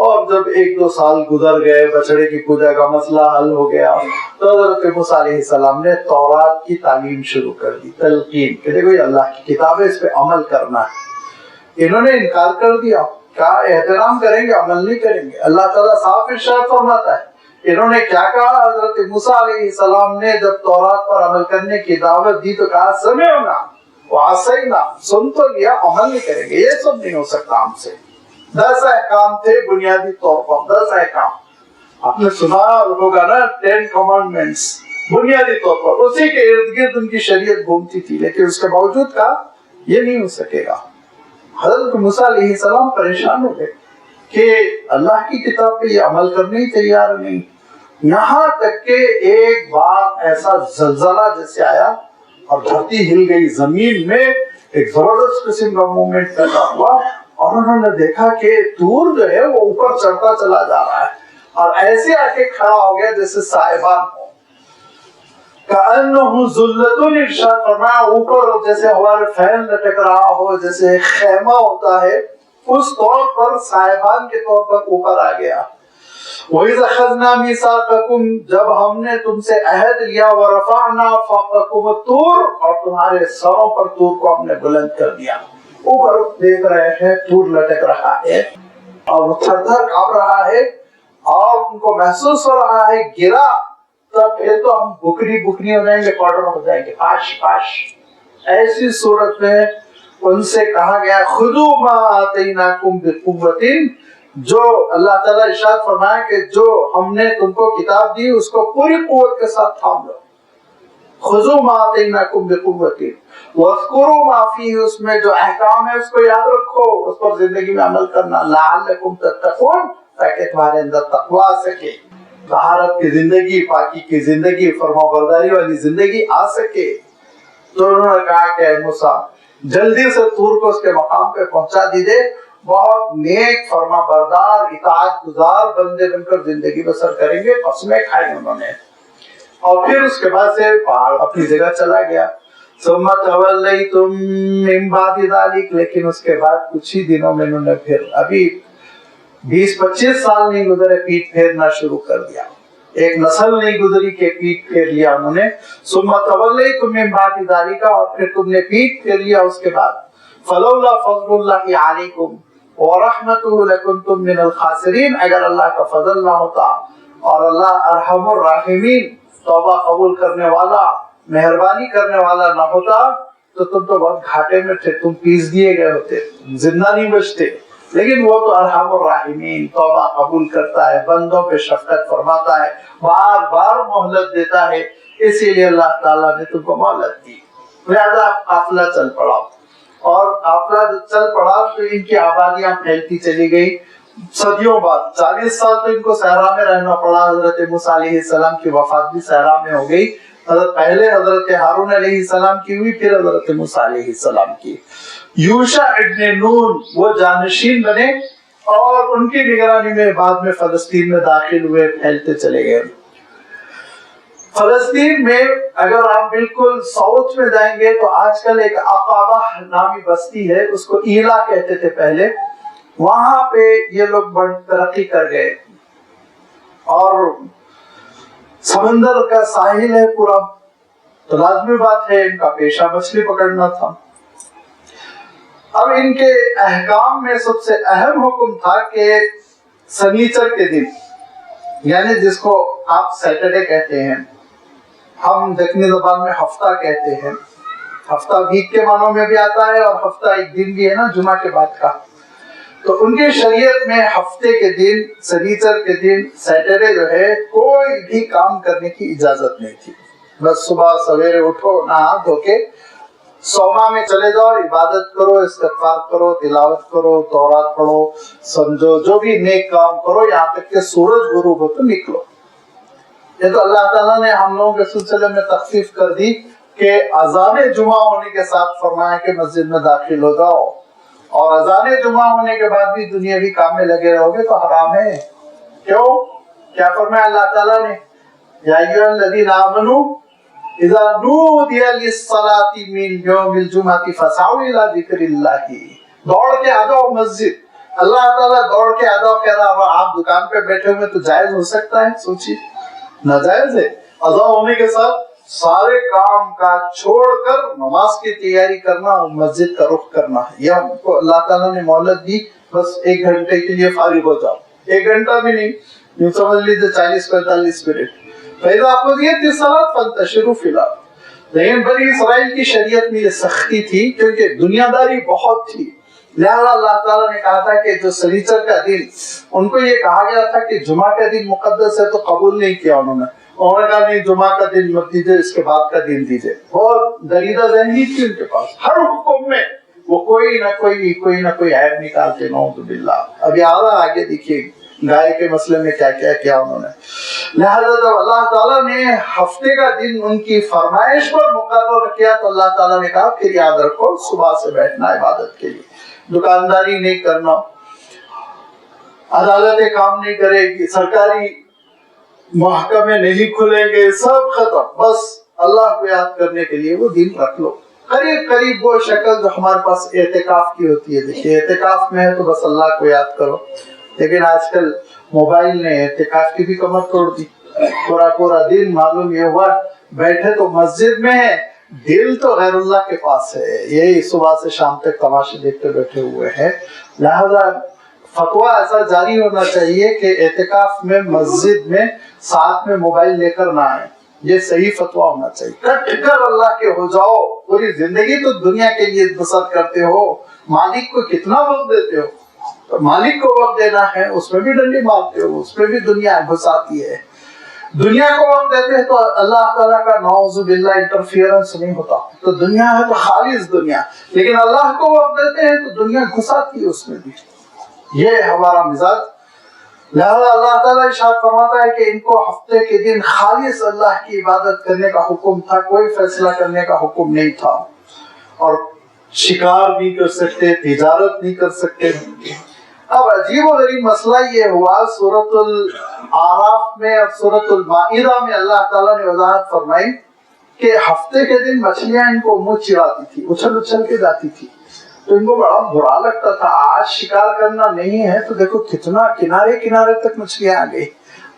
اور جب 1-2 سال گزر گئے، بچڑے کی پوجا کا مسئلہ حل ہو گیا، تو حضرت موسیٰ علیہ السلام نے تورات کی تعلیم شروع کر دی، تلقین کہ دیکھو یہ اللہ کی کتاب ہے، اس پہ عمل کرنا ہے۔ انہوں نے انکار کر دیا، کہا احترام کریں گے، عمل نہیں کریں گے۔ اللہ تعالیٰ صاف ارشاد فرماتا ہے، انہوں نے کیا کہا؟ حضرت موسیٰ علیہ السلام نے جب تورات پر عمل کرنے کی دعوت دی تو کہا سمعنا وعصینا، سن تو لیا، عمل نہیں کریں گے، یہ سب نہیں ہو سکتا ہم سے۔ 10 احکام تھے بنیادی طور پر، 10 احکام آپ نے سنا ہوگا نا، 10 commandments بنیادی طور پر، اسی کے ارد گرد ان کی شریعت گھومتی تھی، لیکن اس کے باوجود کہا یہ نہیں ہو سکے گا۔ حضرت موسیٰ علیہ السلام پریشان ہو گئے کہ اللہ کی کتاب پہ یہ عمل کرنے ہی تیار نہیں، یہاں تک کہ ایک بار ایسا زلزلہ جیسے آیا اور دھرتی ہل گئی، زمین میں ایک زبردست قسم کا موومنٹ پیدا ہوا، اور انہوں نے دیکھا کہ طور جو ہے وہ اوپر چڑھتا چلا جا رہا ہے، اور ایسے آ کے کھڑا ہو گیا جیسے سائبان ہو، کأنہ ذلۃ، ارشاد فرمایا اوپر جیسے ہمارے فین لٹک رہا ہو، جیسے خیمہ ہوتا ہے، اس طور پر سائبان کے طور پر اوپر آ گیا۔ وَإِذْ أَخَذْنَا مِيثَاقَكُمْ، جب ہم نے تم سے عہد لیا، وَرَفَعْنَا فَوْقَكُمُ الطُّورَ، اور تمہارے سروں پر طور کو ہم نے بلند کر دیا۔ اوپر دیکھ رہے ہیں طور لٹک رہا ہے اور وہ تھر تھر کانپ رہا ہے، اور ان کو محسوس ہو رہا ہے گرا تب پھر تو ہم بکری ہو جائیں گے، کوارٹر ہو جائیں گے، پاش پاش۔ ایسی صورت میں ان سے کہا گیا خُذُوا مَا آتَيْنَاكُمْ بِقُوَّةٍ، جو اللہ تعالیٰ ارشاد فرمایا کہ جو ہم نے تم کو کتاب دی اس کو پوری قوت کے ساتھ تھام لو۔ خُذُوا مَا آتَيْنَاكُمْ بِقُوَّةٍ وَاذْكُرُوا مَا فِيهِ، اس میں جو احکام ہے اس کو یاد رکھو، اس پر زندگی میں عمل کرنا، لَعَلَّكُمْ تَتَّقُونَ، تاکہ تمہارے اندر تقویٰ آ سکے، طہارت کی زندگی، پاکی کی زندگی، فرمانبرداری والی زندگی آ سکے۔ تو انہوں نے کہا کہ اے موسیٰ جلدی سے طور کو اس کے مقام پہ پہنچا دیجئے، بہت نیک فرما بردار اطاعت گزار بندے بن کر زندگی بسر کریں گے۔ قسمیں کھائی انہوں نے، اور پھر اس کے بعد سے پہاڑ اپنی جگہ چلا گیا۔ ثم تولیتم من بعد ذلک، لیکن اس کے بعد کچھ ہی دنوں میں انہوں نے پھر، ابھی 20-25 سال نہیں گزرے، پیٹ پھیرنا شروع کر دیا، ایک نسل نہیں گزری کہ پیٹ پھیر لیا انہوں نے۔ ثم تولیتم من بعد ذلک، اور پھر تم نے پیٹ پھیر لیا اس کے بعد۔ فلولا فضل اللہ علیکم وَرَحْمَتُهُ لَكُنْتُمْ مِنَ الْخَاسِرِينَ، اگر اللہ کا فضل نہ ہوتا اور اللہ ارحم الراحمین، توبہ قبول کرنے والا، مہربانی کرنے والا نہ ہوتا تو تم تو بہت گھاٹے میں تھے، تم پیس دیے گئے ہوتے، زندہ نہیں بچتے۔ لیکن وہ تو ارحم الراحمین، توبہ قبول کرتا ہے، بندوں پہ شفقت فرماتا ہے، بار بار مہلت دیتا ہے، اسی لیے اللہ تعالیٰ نے تم کو مہلت دی۔ لہذا قافلہ چل پڑا، اور قافلہ جب چل پڑا تو ان کی آبادیاں پھیلتی چلی گئی، صدیوں بعد 40 سال تو ان کو صحرا میں رہنا پڑا۔ حضرت موسیٰ علیہ السلام کی وفات بھی صحرا میں ہو گئی، پہلے حضرت ہارون علیہ السلام کی ہوئی، پھر حضرت موسیٰ علیہ السلام کی۔ یوشع ابن نون وہ جانشین بنے، اور ان کی نگرانی میں بعد میں فلسطین میں داخل ہوئے، پھیلتے چلے گئے۔ فلسطین میں اگر آپ بالکل ساؤتھ میں جائیں گے تو آج کل ایک عقابہ نامی بستی ہے، اس کو ایلا کہتے تھے پہلے، وہاں پہ یہ لوگ بڑی ترقی کر گئے اور سمندر کا ساحل ہے پورا، تو لازمی بات ہے ان کا پیشہ مچھلی پکڑنا تھا۔ اب ان کے احکام میں سب سے اہم حکم تھا کہ سنیچر کے دن، یعنی جس کو آپ سیٹرڈے کہتے ہیں، ہم دکنی زبان میں ہفتہ کہتے ہیں، ہفتہ ویک کے معنوں میں بھی آتا ہے اور ہفتہ ایک دن بھی ہے نا جمعہ کے بعد کا، تو ان کی شریعت میں ہفتے کے دن، سنیچر کے دن، سیٹرڈے جو ہے کوئی بھی کام کرنے کی اجازت نہیں تھی۔ بس صبح سویرے اٹھو، نہا دھو کے صومعہ میں چلے جاؤ، عبادت کرو، استغفار کرو، تلاوت کرو، تورات پڑھو، سمجھو، جو بھی نیک کام کرو، یہاں تک کہ سورج غروب ہو تو نکلو۔ یہ تو اللہ تعالیٰ نے ہم لوگوں کے سلسلے میں تخفیف کر دی کہ اذان جمعہ ہونے کے ساتھ فرمایا کہ مسجد میں داخل ہو جاؤ، اور اذان جمعہ ہونے کے بعد بھی دنیاوی کام میں لگے رہو گے تو حرام ہے۔ کیوں؟ کیا فرمایا اللہ تعالیٰ نے؟ یا ایھا الذین آمنوا اذا نودی للصلاۃ من یوم الجمعۃ فاسعوا الی ذکر اللہ، دوڑ کے آ جاؤ مسجد۔ اللہ تعالیٰ دوڑ کے آ جاؤ کہہ رہا، آپ دکان پہ بیٹھے ہوئے تو جائز ہو سکتا ہے؟ سوچیے، ناجائز ہے۔ اذان ہونے کے ساتھ سارے کام کا چھوڑ کر نماز کی تیاری کرنا اور مسجد کا رخ کرنا ہے، یہ ہم کو اللہ تعالیٰ نے مہلت دی، بس 1 گھنٹے کے لیے فارغ ہو جاؤ، 1 گھنٹہ بھی نہیں، یوں سمجھ لیجیے 40-45 منٹ۔ فَإِذَا قُضِيَتِ الصَّلَاةُ فَانتَشِرُوا فِي الْأَرْضِ۔ لیکن بنی اسرائیل کی شریعت میں یہ سختی تھی کیونکہ دنیا داری بہت تھی، لہذا اللہ تعالیٰ نے کہا تھا کہ جو سنیچر کا دن، ان کو یہ کہا گیا تھا کہ جمعہ کا دن مقدس ہے تو قبول نہیں کیا انہوں نے کہا نہیں جمعہ کا دن مت دیجیے، اس کے بعد کا دن دیجیے۔ بہت دریدہ ذہنی تھی ان کے پاس، ہر حکم میں وہ کوئی نہ کوئی عیب نکالتے، نعوذ باللہ۔ ابھی آگے دیکھیے گائے کے مسئلے میں کیا کیا انہوں نے۔ لہذا جب اللہ تعالیٰ نے ہفتے کا دن ان کی فرمائش پر مقرر کیا تو اللہ تعالیٰ نے کہا پھر یاد رکھو صبح سے بیٹھنا عبادت کے لیے، دکانداری نہیں کرنا، عدالتیں کام نہیں کرے گی، سرکاری محکمے نہیں کھلیں گے، سب ختم، بس اللہ کو یاد کرنے کے لیے وہ دن رکھ لو۔ قریب وہ شکل جو ہمارے پاس اعتکاف کی ہوتی ہے، دیکھیے اعتکاف میں ہے تو بس اللہ کو یاد کرو، لیکن آج کل موبائل نے اعتکاف کی بھی کمر توڑ دی۔ پورا دن معلوم یہ ہوا بیٹھے تو مسجد میں ہے، دل تو غیر اللہ کے پاس ہے، یہی صبح سے شام تک تماشے دیکھتے بیٹھے ہوئے ہیں۔ لہذا فتویٰ ایسا جاری ہونا چاہیے کہ اعتکاف میں مسجد میں ساتھ میں موبائل لے کر نہ آئے، یہ صحیح فتویٰ ہونا چاہیے۔ کٹ کر اللہ کے ہو جاؤ، پوری زندگی تو دنیا کے لیے بسر کرتے ہو، مالک کو کتنا وقت دیتے ہو؟ مالک کو وقت دینا ہے، اس میں بھی ڈنڈی مارتے ہو، اس میں بھی دنیا گھساتی ہے۔ دنیا کو وقت دیتے ہیں تو اللہ تعالیٰ کا نعوذ باللہ انٹرفیئرنس نہیں ہوتا، تو دنیا ہے تو خالص دنیا، لیکن اللہ کو وقت دیتے ہیں تو دنیا گھساتی ہے اس میں بھی، یہ ہمارا مزاج۔ لہذا اللہ تعالیٰ ارشاد فرماتا ہے کہ ان کو ہفتے کے دن خالص اللہ کی عبادت کرنے کا حکم تھا، کوئی فیصلہ کرنے کا حکم نہیں تھا، اور شکار نہیں کر سکتے، تجارت نہیں کر سکتے۔ اب عجیب و غریب مسئلہ یہ ہوا، سورۃ الاعراف میں اور سورۃ المائدہ میں اللہ تعالیٰ نے وضاحت فرمائی کہ ہفتے کے دن مچھلیاں ان کو منہ چراتی تھی، اچھل کے جاتی تھی، تو ان کو بڑا برا لگتا تھا۔ آج شکار کرنا نہیں ہے تو دیکھو کتنا کنارے تک مچھلیاں آ گئی۔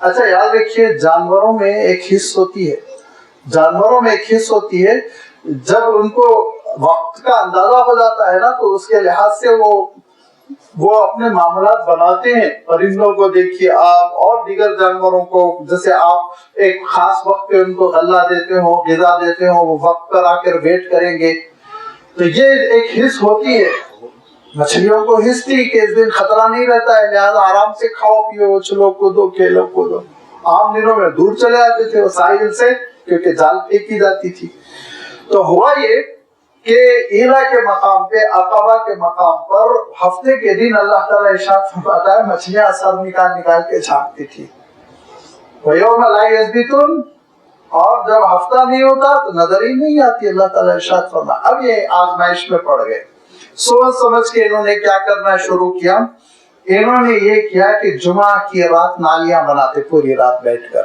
اچھا یاد رکھیے، جانوروں میں ایک حس ہوتی ہے، جب ان کو وقت کا اندازہ ہو جاتا ہے نا تو اس کے لحاظ سے وہ اپنے معاملات بناتے ہیں۔ پرندوں کو دیکھیے آپ، اور دیگر جانوروں کو، جیسے آپ ایک خاص وقت پہ ان کو غلہ دیتے ہو، غذا دیتے ہو، وہ وقت پر آ کر ویٹ کریں گے، تو یہ ایک حس ہوتی ہے۔ مچھلیوں کو حس تھی کہ اس دن خطرہ نہیں رہتا ہے، لہذا آرام سے کھاؤ پیو، اچھلو کودو، کھیلو کودو۔ عام دنوں میں دور چلے آتے تھے وہ ساحل سے، کیونکہ جال پھینکی جاتی تھی۔ تو ہوا یہ کہ ایلا کے مقام پہ، عقبہ کے مقام پر ہفتے کے دن اللہ تعالیٰ ارشاد فرماتا ہے مچھلیاں سر نکال کے جھانکتی تھی۔ وَيَوْمَ لَا يَسْبِتُونَ، اور جب ہفتہ نہیں ہوتا تو نظر ہی نہیں آتی، اللہ تعالیٰ ارشاد فرماتا۔ اب یہ آزمائش میں پڑ گئے، سوچ سمجھ کے انہوں نے کیا کرنا شروع کیا، انہوں نے یہ کیا کہ جمعہ کی رات نالیاں بناتے پوری رات بیٹھ کر۔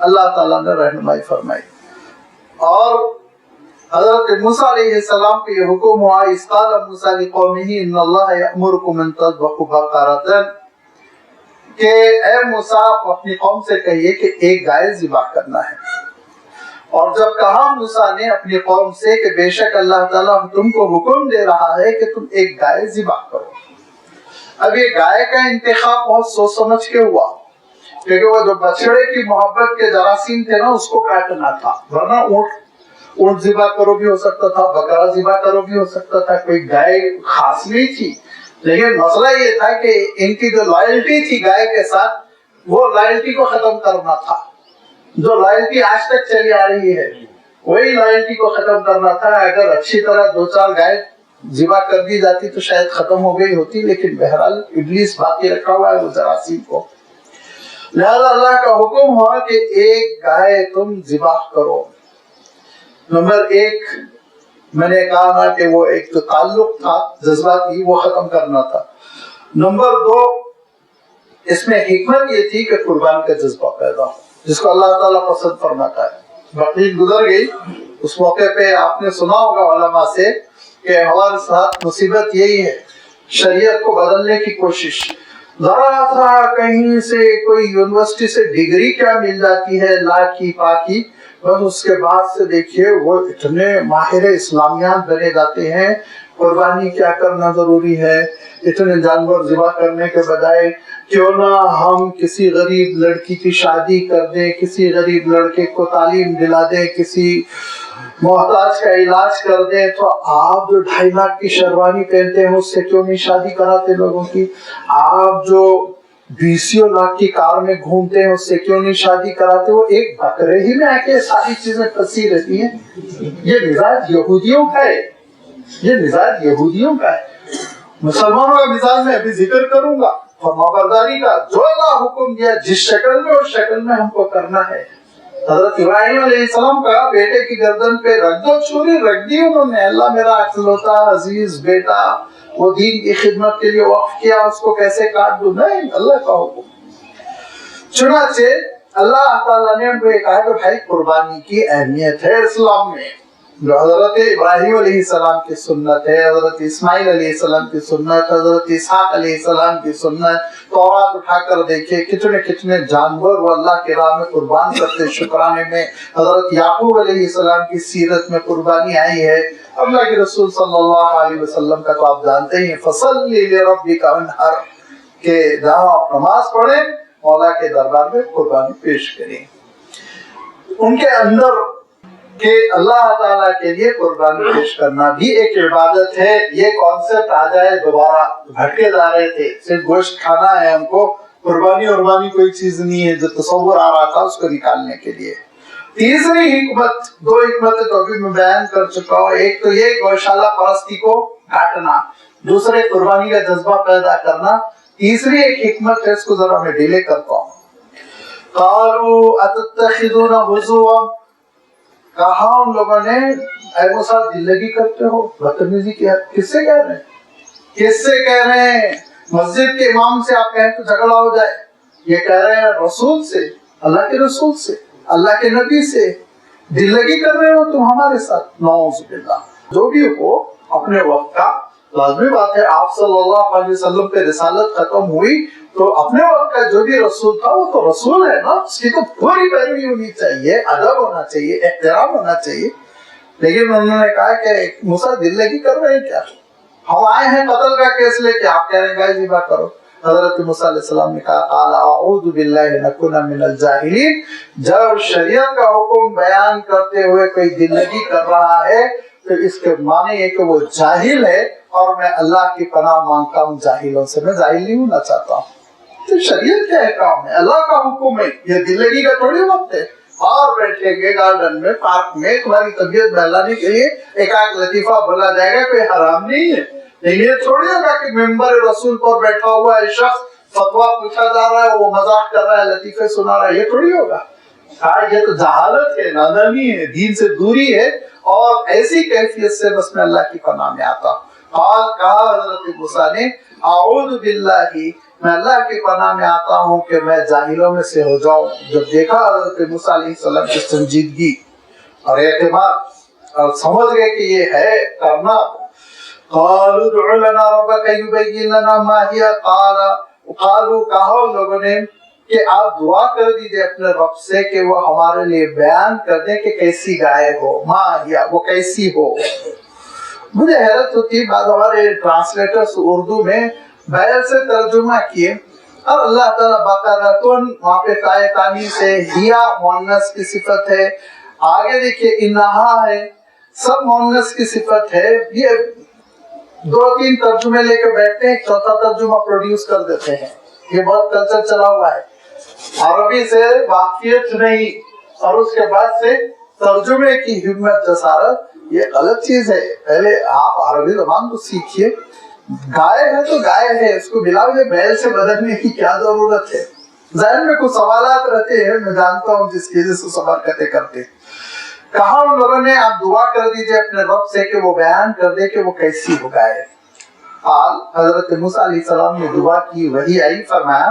اللہ تعالیٰ نے رہنمائی فرمائی. اور حضرت موسیٰ علیہ السلام کو یہ حکم ہوا اذ قال موسیٰ لقومہ ان اللہ یأمرکم ان تذبحوا بقرۃ کہ اے موسیٰ آپ اپنی قوم سے کہیے کہ ایک گائے ذبح کرنا ہے. اور جب کہا موسیٰ نے اپنی قوم سے کہ بے شک اللہ تعالیٰ تم کو حکم دے رہا ہے کہ تم ایک گائے ذبح کرو. اب یہ گائے کا انتخاب بہت سوچ سمجھ کے ہوا کیونکہ وہ جو بچڑے کی محبت کے جراثیم تھے نا اس کو کاٹنا تھا، ورنہ اونٹ ذبح کرو بھی ہو سکتا تھا، بکرا ذبح کرو بھی ہو سکتا تھا، کوئی گائے خاص نہیں تھی. لیکن مسئلہ یہ تھا کہ ان کی جو لائلٹی تھی گائے کے ساتھ وہ لائلٹی کو ختم کرنا تھا. جو لائلٹی آج تک چلی آ رہی ہے وہی لائلٹی کو ختم کرنا تھا. اگر اچھی طرح 2-4 گائے ذبح کر دی جاتی تو شاید ختم ہو گئی ہوتی، لیکن بہرحال ابلیس باقی رکھا ہوا ہے وہ جراثیم کو. لہذا اللہ کا حکم ہوا کہ ایک گائے تم ذبح کرو. نمبر 1 میں نے کہا نا کہ وہ ایک تو تعلق تھا جذباتی وہ ختم کرنا تھا. نمبر 2 اس میں حکمت یہ تھی کہ قربان کا جذبہ پیدا ہو جس کو اللہ تعالیٰ پسند فرماتا ہے. بقرعید گزر گئی، اس موقع پہ آپ نے سنا ہوگا علماء سے کہ ہمارے ساتھ مصیبت یہی ہے شریعت کو بدلنے کی کوشش. ذرا سا کہیں سے کوئی یونیورسٹی سے ڈگری کیا مل جاتی ہے لا کی پاکی، بس اس کے بعد سے دیکھیے وہ اتنے ماہر اسلامیات بنے جاتے ہیں. قربانی کیا کرنا ضروری ہے، اتنے جانور ذبح کرنے کے بجائے کیوں نہ ہم کسی غریب لڑکی کی شادی کر دیں، کسی غریب لڑکے کو تعلیم دلا دیں، کسی محتاج کا علاج کر دیں. تو آپ جو 2.5 لاکھ کی شیروانی پہنتے ہیں اس سے کیوں نہیں شادی کراتے لوگوں کی؟ آپ جو 20 لاکھ کی کار میں گھومتے ہیں اس سے کیوں نہیں شادی کراتے؟ وہ ایک بکرے ہی میں آ کے ساری چیزیں پھنسی رہتی ہیں. یہ مزاج یہودیوں کا ہے، یہ مزاج یہودیوں کا ہے. مسلمانوں کا مزاج میں ابھی ذکر کروں گا. فرمانبرداری کا جو اللہ حکم دیا جس شکل میں اس شکل میں ہم کو کرنا ہے. حضرت ابراہیم علیہ السلام کا بیٹے کی گردن پہ رکھ دو چھری، رکھ دی انہوں نے. اللہ میرا اکلوتا عزیز بیٹا وہ دین کی خدمت کے لیے وقف کیا، اس کو کیسے کاٹ دوں؟ نہیں، اللہ کا حکم. چنانچہ اللہ تعالیٰ نے ان کو یہ کہا کہ بھائی قربانی کی اہمیت ہے اسلام میں. جو حضرت ابراہیم علیہ السلام کی سنت ہے، حضرت اسماعیل علیہ السلام کی سنت، حضرت اسحاق علیہ السلام کی سنت. تورات اٹھا کر دیکھیں کتنے کتنے جانور وہ اللہ کے راہ میں قربان کرتے شکرانے میں. حضرت یعقوب علیہ السلام کی سیرت میں قربانی آئی ہے. اللہ کے رسول صلی اللہ علیہ وسلم کا تو آپ جانتے ہی ہیں فصلی لربک وانحر کہ جہاں آپ نماز پڑھیں مولا کے دربار میں قربانی پیش کریں. ان کے اندر کہ اللہ تعالیٰ کے لیے قربانی پیش کرنا بھی ایک عبادت ہے. یہ کانسیپٹ آ جائے دوبارہ بھٹکے جا رہے تھے، صرف گوشت کھانا ہے ہم کو، قربانی کوئی چیز نہیں ہے. جو تصور آ رہا تھا اس کو نکالنے کے لیے. تیسری حکمت، 2 حکمتیں تو ابھی میں بیان کر چکا ہوں. ایک تو یہ گوشالہ پرستی کو کاٹنا، دوسرے قربانی کا جذبہ پیدا کرنا. تیسری ایک حکمت ہے، اس کو ذرا میں ڈیلے کرتا ہوں. قالوا اتتخذون ہزوا، کہا ان لوگوں نے اے موسیٰ دل لگی کرتے ہو، بدتمیزی کیا. کس سے کہہ رہے ہیں؟ کس سے کہہ رہے ہیں؟ مسجد کے امام سے آپ کہیں تو جھگڑا ہو جائے. یہ کہہ رہے ہیں رسول سے، اللہ کے رسول سے، اللہ کے نبی سے دل لگی کر رہے ہو تم ہمارے ساتھ. نعوذ باللہ. جو بھی ہو اپنے وقت کا لازمی بات ہے، آپ صلی اللہ علیہ وسلم پہ رسالت ختم ہوئی تو اپنے وقت کا جو بھی رسول تھا وہ تو رسول ہے نا، اس کی تو پوری پیروی ہونی چاہیے، ادب ہونا چاہیے، احترام ہونا چاہیے. لیکن انہوں نے کہا کہ موسیٰ دل لگی کر رہے ہیں کیا؟ ہم آئے ہیں قتل کا کیس لے کے، آپ کہہ رہے ہیں گائے ذبح کرو. حضرت موسیٰ علیہ السلام نے کہا قال اعوذ باللہ ان اکون من الجاہلین. جب شریعت کا حکم بیان کرتے ہوئے کوئی دل لگی کر رہا ہے تو اس کے معنی ہے کہ وہ جاہل ہے اور میں اللہ کی پناہ مانگتا ہوں جاہلوں سے. میں جاہل نہیں ہونا چاہتا ہوں. تو شریعت کا احکام ہے، اللہ کا حکم ہے. یہ دل لگی کا تھوڑی وقت ہے. اور بیٹھیں گے گارڈن میں، پارک میں، تمہاری طبیعت بہلانے کے لیے ایک لطیفہ بولا جائے گا، کوئی حرام نہیں ہے. لیکن یہ تھوڑی ہوگا کہ ممبر رسول پر بیٹھا ہوا ہے شخص، فتویٰ پوچھا جا رہا ہے، وہ مذاق کر رہا ہے، لطیفے سنا رہا ہے. یہ تھوڑی ہوگا. یہ تو جہالت ہے، نادانی ہے، دین سے دوری ہے. اور ایسی کیفیت سے بس میں اللہ کی پناہ میں آتا ہوں. قال کہا حضرت موسیٰ نے اعوذ باللہ میں اللہ کی پناہ میں آتا ہوں کہ میں جاہلوں میں سے ہو جاؤں۔ جب دیکھا حضرت موسیٰ علیہ السلام کی سنجیدگی اور اعتماد اور سمجھ گئے کہ یہ ہے کرنا، قالوا ادع لنا ربك يبين لنا ما هي، قالوا کہا ان لوگوں نے کہ آپ دعا کر دیجئے اپنے رب سے کہ وہ ہمارے لیے بیان کر دیں کہ کیسی گائے ہو، ما ہی وہ کیسی ہو۔ مجھے حیرت ہوتی ہے، بعض ہمارے ٹرانسلیٹرز اردو میں بیل سے ترجمہ کیے اور اللہ تعالیٰ بقرۃن وہاں پہ تائے تانی سے ہیا مؤنث کی صفت ہے، آگے دیکھیے انہا ہے، سب مؤنث کی صفت ہے۔ یہ دو تین ترجمے لے کے بیٹھتے ہیں، چوتھا ترجمہ پروڈیوس کر دیتے ہیں۔ یہ بہت کلچر چلا ہوا ہے، عربی سے واقفیت نہیں اور اس کے بعد سے ترجمے کی ہمت جسارت، یہ غلط چیز ہے۔ پہلے آپ عربی زبان کو سیکھیے، گائے ہے تو گائے ہے، اس کو ملاؤ، یہ بیل سے بدلنے کی کیا ضرورت ہے؟ ذہن میں کچھ سوالات رہتے ہیں، میں جانتا ہوں جس کی وجہ سے سوال کرتے کہا ان لوگوں نے آپ دعا کر دیجئے اپنے رب سے کہ وہ بیان کر دے کہ وہ کیسی ہو گائے۔ حضرت موسیٰ علیہ السلام نے دعا کی، وحی آئی، فرمایا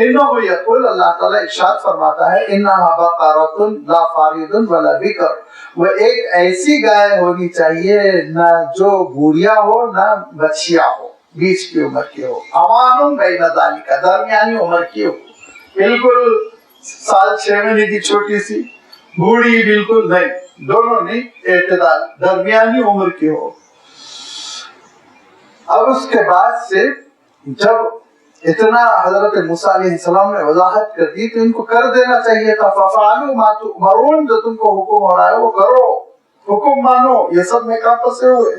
انہو یقول، اللہ تعالیٰ ارشاد فرماتا ہے انہا بقرۃ لا فارض ولا بکر، وہ ایک ایسی گائے ہونی چاہیے نہ جو بوڑھیا ہو نہ بچیا ہو، بیچ کی عمر کی ہو، اوان بین ذالک، درمیانی عمر کی ہو، بالکل سال 6 مہینے کی چھوٹی سی، بوڑھی بالکل نہیں، دونوں نہیں، اعتدال درمیانی عمر کی ہو۔ اب اس کے بعد سے جب اتنا حضرت موسیٰ علیہ السلام نے وضاحت کر دی تو ان کو کر دینا چاہیے تھا، فَفَعَلُوا مَا تُؤْمَرُونَ، جو تم کو حکم ہو رہا ہے وہ کرو، حکم مانو، یہ سب میں کہاں پھنسے ہوئے۔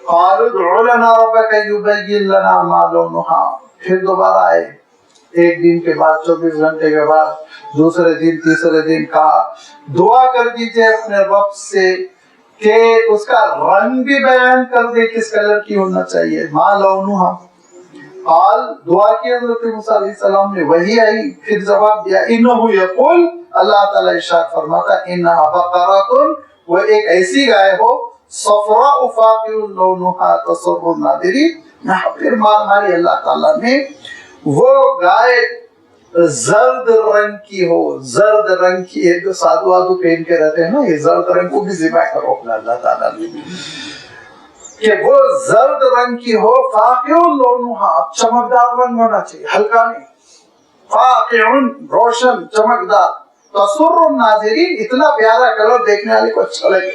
قَالُوا ادْعُ لَنَا رَبَّكَ يُبَيِّن لَنَا مَا لَوْنُهَا، پھر دوبارہ آئے، ایک دن کے بعد 24 گھنٹے کے بعد، دوسرے دن تیسرے دن کہا دعا کر دیجئے اپنے رب سے کہ اس کا رنگ بھی بیان کر دے، کس کلر کی ہونا چاہیے، ما لونہا۔ قال، دعا کی حضرت موسیٰ علیہ السلام نے، وہی آئی، پھر جواب دیا انہو یقول، اللہ تعالیٰ ارشاد فرماتا انہا بقرۃ، وہ ایک ایسی گائے ہو صفراء فاقع لونہا تسر الناظرین، یہاں پھر ماری اللہ تعالیٰ نے وہ گائے زرد رنگ کی ہو، زرد رنگ کی ہے، جو سادو وادو پہن کے رہتے ہیں نا، یہ زرد رنگ کو بھی ذبح کرو اپنا اللہ تعالیٰ نے، کہ وہ زرد رنگ کی ہو، فاقع لونہا، چمکدار رنگ ہونا چاہیے، ہلکا نہیں، فاقع روشن چمکدار، تسر الناظرین، اتنا پیارا کلر دیکھنے والے کو اچھا لگے،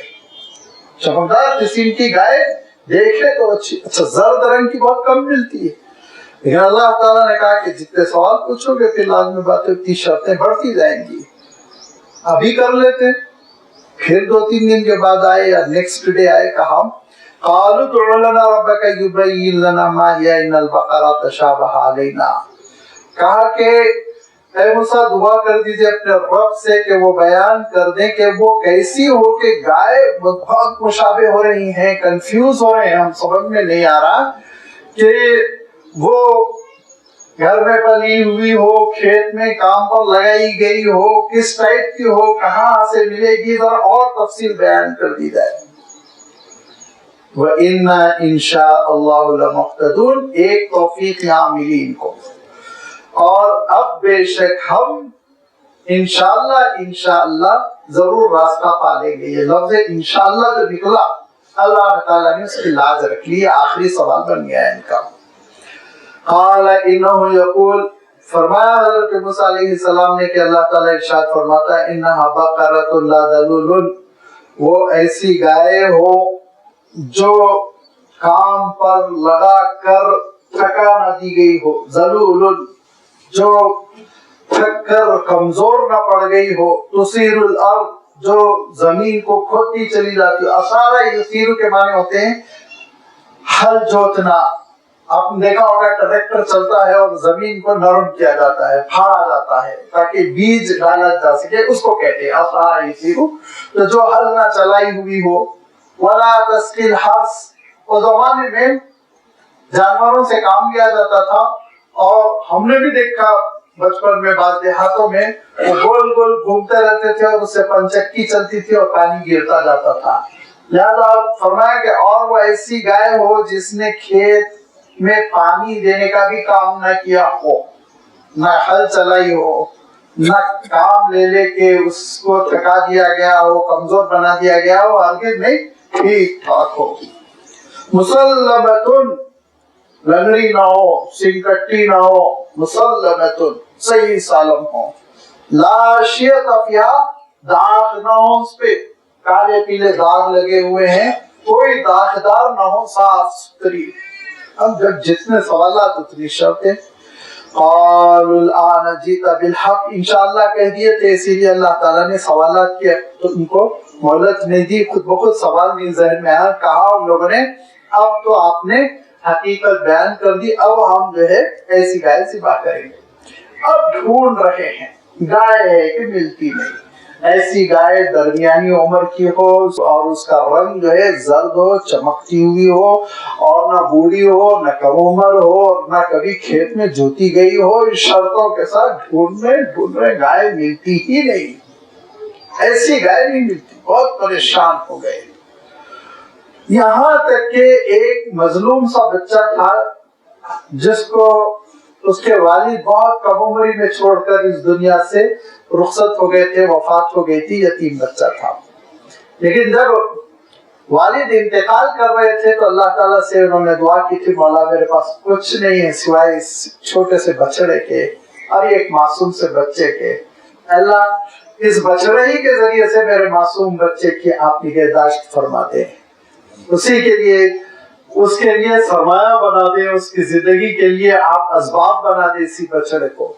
چمکدار قسم کی گائے دیکھے تو اچھی، اچھا زرد رنگ کی بہت کم ملتی ہے، لیکن اللہ تعالیٰ نے کہا کہ جتنے سوال پوچھو گے پھر لازمی باتیں اتنی شرطیں بڑھتی جائیں گی، ابھی کر لیتے۔ پھر 2-3 دن کے بعد آئے یا نیکسٹ ڈے آئے، کہا قالوا ادع لنا ربك يبين لنا ما هي ان البقرة تشابه علينا، کہا کہ اے موسیٰ دعا کر دیجئے اپنے رب سے کہ وہ بیان کر دیں کہ وہ کیسی ہو، کہ گائے بہت مشابہ ہو رہی ہیں، کنفیوز ہو رہے ہیں، ہم سمجھ میں نہیں آ رہا کہ وہ گھر میں پلی ہوئی ہو، کھیت میں کام پر لگائی گئی ہو، کس ٹائپ کی ہو، کہاں سے ملے گی، ذرا اور تفصیل بیان کر دی جائے۔ وَإِنَّا إِن شَاءَ اللَّهُ لَمُهْتَدُونَ، ایک توفیق یہاں ملی ان کو، اور اب بے شک ہم انشاءاللہ ضرور راستہ پا لیں گے۔ یہ لفظ انشاءاللہ جو نکلا، اللہ تعالیٰ نے اس کی لاز رکھ لی، آخری سوال بن گیا ان کا۔ قال انہو یقول، فرمایا حضرت موسیٰ علیہ السلام نے کہ اللہ تعالیٰ ارشاد فرماتا ہے انہا بقرۃ لا ذلول، وہ ایسی گائے ہو جو کام پر لگا کر تھکا نہ دی گئی ہو، ذلول جو تھک کر کمزور نہ پڑ گئی ہو، تثیر الارض جو زمین کو کھودتی چلی جاتی ہے، اسارہ یسیر کے معنی ہوتے ہیں ہل جوتنا، آپ نے دیکھا ہوگا ٹریکٹر چلتا ہے اور زمین کو نرم کیا جاتا ہے، پھاڑا جاتا ہے تاکہ بیج ڈالا جا سکے، اس کو کہتے ہیں اسارہ یسیر، تو جو ہل نہ چلائی ہوئی ہو، ولا تسقی الحرث، اس زمانے میں جانوروں سے کام لیا جاتا تھا، اور ہم نے بھی دیکھا بچپن میں بعض دیہاتوں میں وہ گول گول گھومتے رہتے تھے اور اس سے پنچکی چلتی تھی اور پانی گرتا جاتا تھا، لہذا فرمایا کہ اور وہ ایسی گائے ہو جس نے کھیت میں پانی دینے کا بھی کام نہ کیا ہو، نہ ہل چلائی ہو، نہ کام لے لے کے اس کو تھکا دیا گیا ہو، کمزور بنا دیا گیا ہو، ہرگز نہیں، ٹھیک ٹھاک ہو، مسلمتن، لنگڑی نہ ہو، سنکٹی نہ ہو، مسلمتن، صحیح سالم ہو، لا شیط فیہا، داغ نہ ہو اس پہ، کالے پیلے داغ لگے ہوئے ہیں، کوئی داغدار نہ ہو، صاف ستھری۔ اب جب جتنے سوالات اتنی شرطیں، قالوا الآن جئت بالحق، انشاءاللہ کہہ دیے تھے، اسی لیے اللہ تعالیٰ نے سوالات کیا تو ان کو مہلت نہیں دی، خود بخود سوال نہیں ذہن میں آیا، کہا ان لوگوں نے اب تو آپ نے حقیقت بیان کر دی، اب ہم جو ہے ایسی گائے ذبح کریں گے۔ اب ڈھونڈ رہے ہیں، گائے ہے کہ ملتی نہیں، ایسی گائے درمیانی عمر کی ہو اور اس کا رنگ جو ہے زرد ہو، چمکتی ہوئی ہو، اور نہ بوڑھی ہو نہ کم عمر ہو، اور نہ کبھی کھیت میں جوتی گئی ہو، اس شرطوں کے ساتھ ڈھونڈ رہے گائے ملتی ہی نہیں، ایسی گائے نہیں ملتی، بہت پریشان ہو گئے۔ یہاں تک کہ ایک مظلوم سا بچہ تھا جس کو اس کے والد بہت کم عمری میں چھوڑ کر اس دنیا سے رخصت ہو گئے تھے، وفات ہو گئی تھی، یتیم بچہ تھا، لیکن جب والد انتقال کر رہے تھے تو اللہ تعالیٰ سے انہوں نے دعا کی تھی، مولا میرے پاس کچھ نہیں ہے سوائے اس چھوٹے سے بچڑے کے اور ایک معصوم سے بچے کے، اللہ اس بچڑے ہی کے ذریعے سے میرے معصوم بچے کی آپ نگہداشت فرما دیں، اسی کے لیے اس کے لیے سرمایہ بنا دیں، اس کی زندگی کے لیے آپ اسباب بنا دیں اسی بچڑے کو۔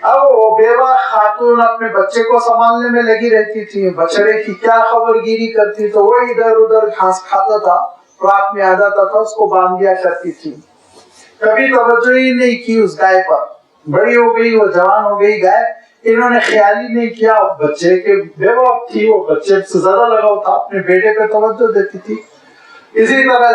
اب وہ بیوہ خاتون اپنے بچے کو سنبھالنے میں لگی رہتی تھی، بچڑے کی کیا خبر گیری کرتی، تو وہ ادھر ادھر گھاس کھاتا تھا، رات میں آ جاتا تھا، اس کو باندھ دیا کرتی تھی، کبھی توجہ ہی نہیں کی اس گائے پر، بڑی ہو گئی، وہ جوان ہو گئی گائے، انہوں نے خیال ہی نہیں کیا، بچے کے بیوہ تھی، وہ بچے سے زیادہ لگاؤ تھا، اپنے بیٹے پہ توجہ دیتی تھی۔ اسی طرح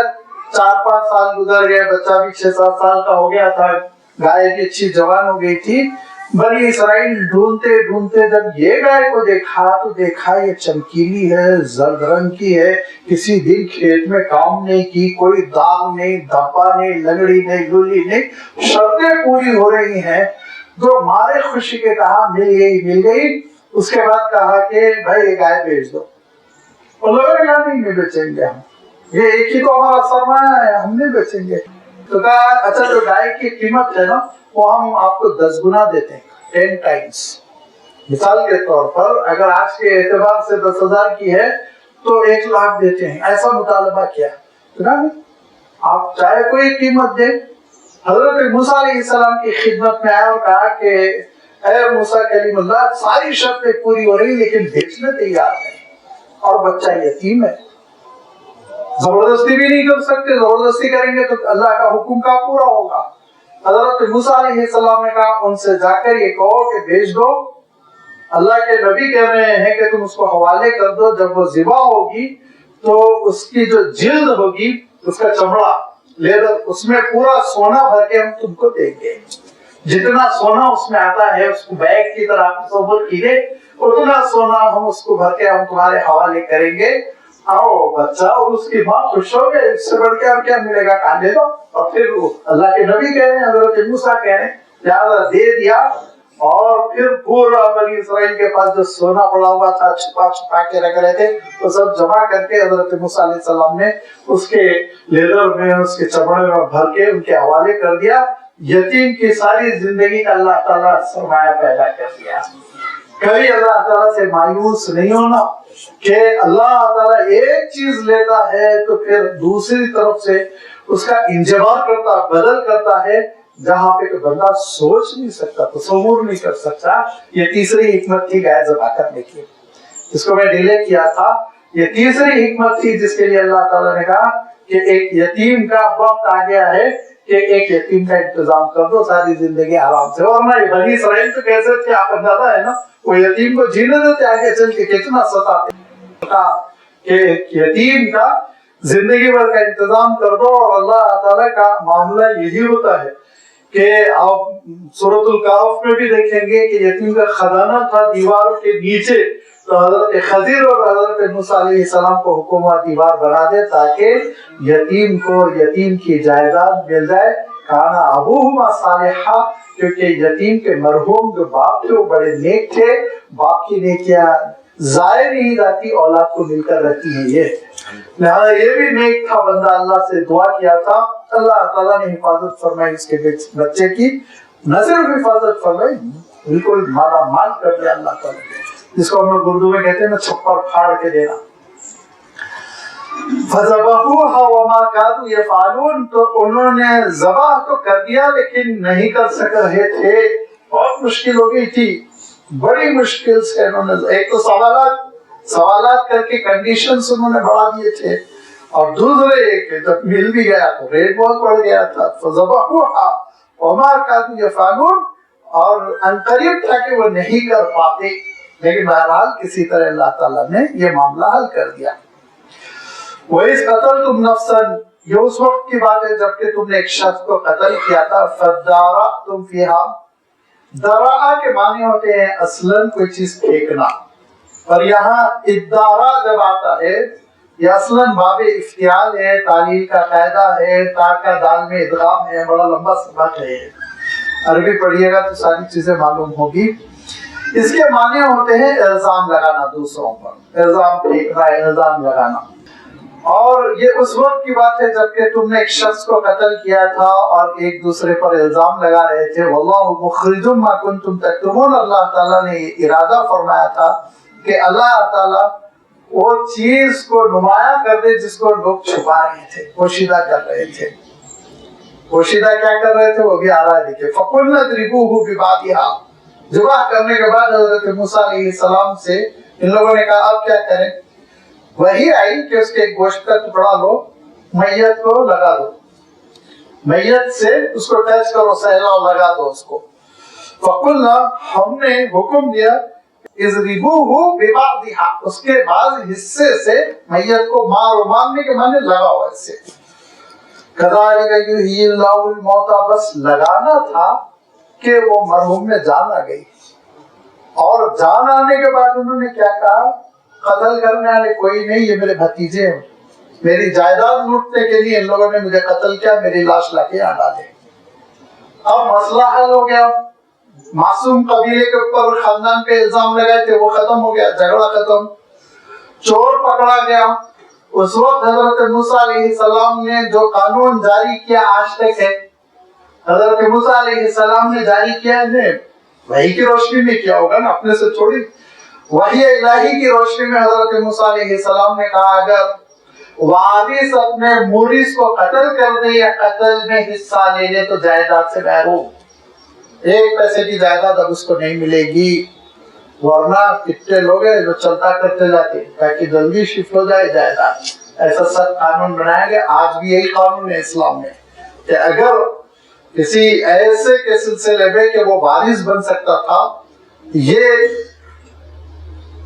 4-5 سال گزر گئے، بچہ بھی 6-7 سال کا ہو گیا تھا، گائے بھی اچھی جوان ہو گئی تھی۔ بنی اسرائیل ڈھونڈتے ڈھونڈتے جب یہ گائے کو دیکھا تو دیکھا یہ چمکیلی ہے، زرد رنگ کی ہے، کسی دن کھیت میں کام نہیں کی، کوئی داغ نہیں، دھپا نہیں، لنگڑی نہیں، لولی نہیں، شرطیں پوری ہو رہی ہیں، جو مارے خوشی کے کہا مل گئی۔ اس کے بعد کہا کہ بھائی یہ گائے بیچ دو، اور لوگوں نے کہا نہیں بیچیں گے، ہم یہ ایک ہی تو ہمارا سرمایہ ہے، ہم نہیں بیچیں گے۔ تو کہا اچھا جو گائے کی قیمت ہے نا وہ ہم آپ کو 10 گنا دیتے ہیں، 10 ٹائمز۔ مثال کے طور پر اگر آج کے اعتبار سے 10,000 کی ہے تو 1 لاکھ دیتے ہیں، ایسا مطالبہ کیا۔ آپ چاہے کوئی قیمت دیں۔ حضرت موسیٰ علیہ السلام کی خدمت میں آیا اور کہا کہ اے موسیٰ کلیم اللہ، ساری شرطیں پوری ہو رہی لیکن بیچنے تیار نہیں، اور بچہ یتیم ہے، زبردستی بھی نہیں کر سکتے، زبردستی کریں گے تو اللہ کا حکم کا پورا ہوگا۔ حضرت موسیٰ علیہ السلام نے کہا ان سے جا کر یہ کہو کہ بیچ دو، اللہ کے نبی کہہ رہے ہیں کہ تم اس کو حوالے کر دو، جب وہ ذبح ہوگی تو اس کی جو جلد ہوگی، اس کا چمڑا لیدر، اس میں پورا سونا بھر کے ہم تم کو دیں گے، جتنا سونا اس میں آتا ہے اس کو بیگ کی طرح تصور کیجیے، اتنا سونا ہم اس کو بھر کے ہم تمہارے حوالے کریں گے۔ آؤ بچہ اور اس کی ماں خوش ہو گئے، اس سے بڑھ کے اور کیا ملے گا، کہا دے دو۔ اور پھر اللہ کے نبی کہہ رہے ہیں، حضرت موسیٰ کہہ رہے ہیں، لہذا دے دیا، اور پھر پورا بنی اسرائیل کے پاس جو سونا پڑا ہوا تھا چھپا کے رکھ رہے تھے وہ سب جمع کر کے حضرت موسیٰ علیہ السلام نے اس کے لیدر میں، اس کے چمڑے میں بھر کے ان کے حوالے کر دیا۔ یتیم کی ساری زندگی کا اللہ تعالیٰ سرمایہ پیدا کر دیا۔ کبھی اللہ تعالیٰ سے مایوس نہیں ہونا کہ اللہ تعالیٰ ایک چیز لیتا ہے تو پھر دوسری طرف سے اس کا انجبار کرتا، بدل کرتا ہے، جہاں پہ کہ بندہ سوچ نہیں سکتا، تصور نہیں کر سکتا۔ یہ تیسری حکمت تھی گائے ذبح کرنے کی، جس کو میں ڈیلے کیا تھا۔ یہ تیسری حکمت تھی جس کے لیے اللہ تعالیٰ نے کہا کہ ایک یتیم کا وقت آ گیا ہے کہ ایک یتیم کا انتظام کر دو ساری زندگی آرام سے۔ ورنہ یہ بنی اسرائیل تو کیسے تھے، آپ اندازہ ہے نا، وہ یتیم کو جینے دیتے، آگے چل کے کتنا ستاتے کہ یتیم کا زندگی بھر کا انتظام کر دو۔ اور اللہ تعالیٰ کا معاملہ یہی ہوتا ہے کہ آپ سورۃ الکہف میں بھی دیکھیں گے کہ یتیم کا خزانہ تھا دیواروں کے نیچے، تو حضرت خضر اور حضرت موسیٰ علیہ السلام کو حکم و دیوار بنا دے تاکہ یتیم کو یتیم کی جائیداد مل جائے. کانا ابوہما صالحا، کیونکہ یتیم کے مرحوم جو باپ تھے وہ بڑے نیک تھے. باپ کی نیکیاں ضائع نہیں جاتی، اولاد کو مل کر رہتی ہیں. لہٰذا یہ بھی نیک تھا بندہ، اللہ سے دعا کیا تھا، اللہ تعالیٰ نے حفاظت فرمائی اس کے بچے کی. نہ صرف حفاظت فرمائی، بالکل مالا مال کر دیا اللہ تعالیٰ نے، جس کو ہم لوگ اردو میں کہتے ہیں نا چھپر پھاڑ کے دینا. فَذَبَحُوهَا وَمَا كَادُوا يَفْعَلُونَ، تو انہوں نے ذبح تو کر دیا لیکن نہیں کر سک رہے تھے. بہت مشکل ہو گئی تھی، بڑی مشکل سے انہوں نے ایک تو سوالات کر کے کنڈیشنز انہوں نے بڑھا دیے تھے، اور دوسرے ایک جب مل بھی گیا تو ریٹ بہت بڑھ گیا تھا. فَذَبَحُوهَا وَمَا كَادُوا يَفْعَلُونَ، اور عنقریب تھا کہ وہ نہیں کر پاتے، لیکن بہرحال کسی طرح اللہ تعالیٰ نے یہ معاملہ حل کر دیا. وَإِذْ قَتَلْتُمْ نَفْسًا، یہ اس وقت کی بات ہے جب کہ تم نے ایک شخص کو قتل کیا تھا. فَادَّارَأْتُمْ فِيهَا، دراء کے معنی ہوتے ہیں اصلاً کوئی چیز پھینکنا، اور یہاں ادارہ جب آتا ہے یہ اصلاً باب افتعال ہے، تعلیل کا قاعدہ ہے، تا کا دال میں ادغام ہے، بڑا لمبا سبق ہے. عربی پڑھیے گا تو ساری چیزیں معلوم ہوگی. اس کے معنی ہوتے ہیں الزام لگانا دوسروں پر، الزام پھینکنا، الزام لگانا. اور یہ اس وقت کی بات ہے جب کہ تم نے ایک شخص کو قتل کیا تھا اور ایک دوسرے پر الزام لگا رہے تھے. واللہ مخرج ما کنتم تکتمون، اللہ تعالیٰ نے ارادہ فرمایا تھا کہ اللہ تعالیٰ وہ چیز کو نمایاں کر دے جس کو لوگ چھپا رہے تھے، پوشیدہ کر رہے تھے. پوشیدہ کیا کر رہے تھے وہ بھی آ رہا ہے دیکھیں. فَقُلْنَا اضْرِبُوهُ بِبَعْضِهَا، ذبح کرنے کے بعد حضرت موسیٰ علیہ السلام سے ان لوگوں نے کہا اب کیا کریں. وہی آئی کہ اس کے گوشت کا ٹکڑا لو، میت کو لگا دو، میت سے اس کو ٹچ کرو، سہلاؤ، لگا دو اس کو. فَقُلْنَا، ہم نے حکم دیا، اضربوه ببعضها، اس کے بعض حصے سے میت کو مارو، مارنے کے معنی لگاؤ ایسے. كَذَلِكَ يُحْيِي اللَّهُ الْمَوْتَى، بس لگانا تھا کہ وہ مرحوم میں جان آ گئی. اور جان آنے کے بعد انہوں نے کیا کہا، قتل کرنے والے کوئی نہیں، یہ میرے بھتیجے ہیں، میری جائیداد لوٹنے کے لیے ان لوگوں نے مجھے قتل کیا، میری لاش لا کے یہاں ڈالے. اب مسئلہ حل ہو گیا. معصوم قبیلے کے اوپر خاندان پہ الزام لگائے تھے وہ ختم ہو گیا، جھگڑا ختم. چور پکڑا گیا. اس وقت حضرت موسیٰ علیہ السلام نے جو قانون جاری کیا آج تک ہے، حضرت موسیٰ علیہ السلام نے جاری کیا ہے، وحی کی روشنی میں کیا ہوگا نا، اپنے سے تھوڑی. وحی الہی کی روشنی میں حضرت موسیٰ علیہ السلام نے کہا اگر وارث اپنے مورث کو قتل کر دے یا قتل میں حصہ لے لے تو جائیداد سے محروم، ایک پیسے کی جائیداد اب اس کو نہیں ملے گی. ورنہ کتنے لوگ ہیں جو چلتا کرتے جاتے تاکہ جلدی شفٹ ہو جائے جائیداد. ایسا سخت قانون بنایا گیا. آج بھی یہی قانون ہے اسلام میں کہ اگر کسی ایسے کے سلسلے میں کہ وہ وارث بن سکتا تھا یہ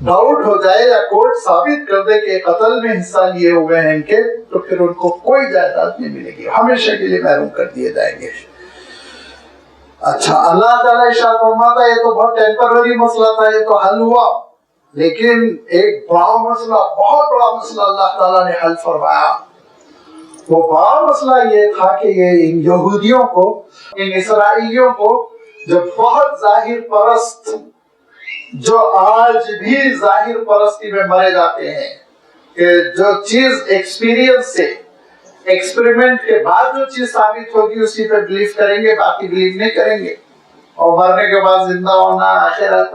ڈاؤٹ ہو جائے یا کورٹ ثابت کر دے کہ قتل میں حصہ لیے ہوئے ہیں ان کے، تو پھر ان کو کوئی جائیداد نہیں ملے گی، ہمیشہ کے لیے محروم کر دیے جائیں گے. اچھا، اللہ تعالیٰ ارشاد فرماتا ہے یہ تو بہت ٹیمپرری مسئلہ تھا، یہ تو حل ہوا، لیکن ایک بڑا مسئلہ، بہت بڑا مسئلہ اللہ تعالیٰ نے حل فرمایا. وہ بڑا مسئلہ یہ تھا کہ یہ ان یہودیوں کو، ان اسرائیلیوں کو جو بہت ظاہر پرست، جو آج بھی ظاہر پرستی میں مرے جاتے ہیں کہ جو چیز ایکسپیرینس سے، ایکسپریمنٹ کے بعد جو چیز ثابت ہوگی اسی پہ بلیف کریں گے، باقی بلیف نہیں کریں گے. اور مرنے کے بعد زندہ ہونا آخرت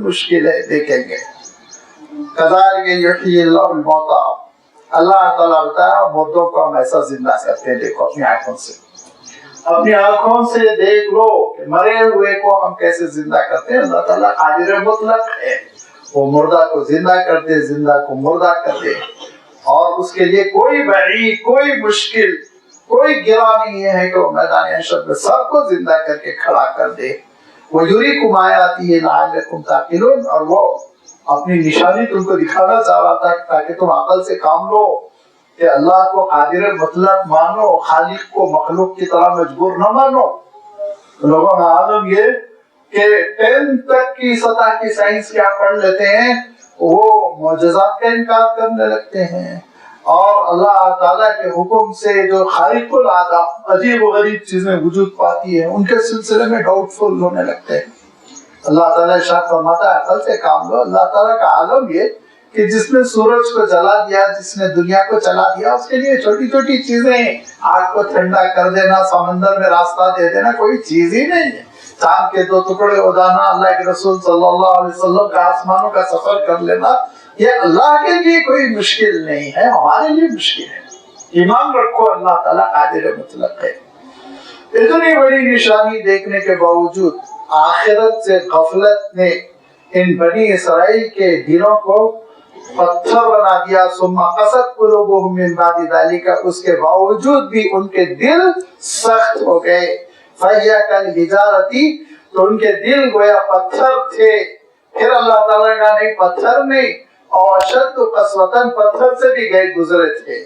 مشکل ہے، دیکھیں گے. كَذَلِكَ يُحْيِي اللَّهُ الْمَوْتَى، اللہ تعالیٰ بتایا مردوں کو ہم ایسا زندہ کرتے ہیں. دیکھو اپنی آنکھوں سے، اپنی آنکھوں سے دیکھ لو کہ مرے ہوئے کو ہم کیسے زندہ کرتے ہیں. اللہ تعالیٰ قادر مطلق ہے، وہ مردہ کو زندہ کر دے، زندہ کو مردہ کر دے، اور اس کے لیے کوئی بعید، کوئی مشکل، کوئی گرا نہیں ہے کہ وہ میدان حشر میں سب کو زندہ کر کے کھڑا کر دے. وہ یُریکُمْ آیاتہ لعلکم تعقلون، اور وہ اپنی نشانی تم کو دکھانا چاہ رہا تھا تاکہ تم عقل سے کام لو کہ اللہ کو قادر مطلق مانو، خالق کو مخلوق کی طرح مجبور نہ مانو. لوگوں کا عالم یہ کہ 10 تک کی سطح کی سائنس کیا پڑھ لیتے ہیں وہ معجزات کا انکار کرنے لگتے ہیں، اور اللہ تعالیٰ کے حکم سے جو خارق العادہ عجیب و غریب چیزیں وجود پاتی ہیں ان کے سلسلے میں ڈاؤٹ فل ہونے لگتے ہیں۔ اللہ تعالیٰ ارشاد فرماتا ہے عقل سے کام لو۔ اللہ تعالیٰ کا عالم یہ کہ جس نے سورج کو جلا دیا، جس نے دنیا کو چلا دیا، اس کے لیے چھوٹی چھوٹی چیزیں ہیں، آگ کو ٹھنڈا کر دینا، سمندر میں راستہ دے دینا، کوئی چیز ہی نہیں ہے۔ چاند کے 2 ٹکڑے ہو جانا، اللہ کے رسول صلی اللہ علیہ وسلم کا آسمانوں کا سفر کر لینا، یہ اللہ کے لیے کوئی مشکل نہیں ہے، ہمارے لیے مشکل ہے۔ ایمان رکھو اللہ تعالیٰ قادر مطلق ہے۔ اتنی بڑی نشانی دیکھنے کے باوجود آخرت سے غفلت نے ان بنی اسرائیل کے دلوں کو پتھر بنا دیا۔ ثم قست قلوبهم من بعد ذلك، اس کے باوجود بھی ان کے دل سخت ہو گئے۔ فہی کالحجارۃ، تو ان کے دل گویا پتھر تھے۔ پھر اللہ تعالیٰ نے کہا نہیں، پتھر نہیں، اور اشد قسوۃ، پتھر سے بھی گئے گزرے تھے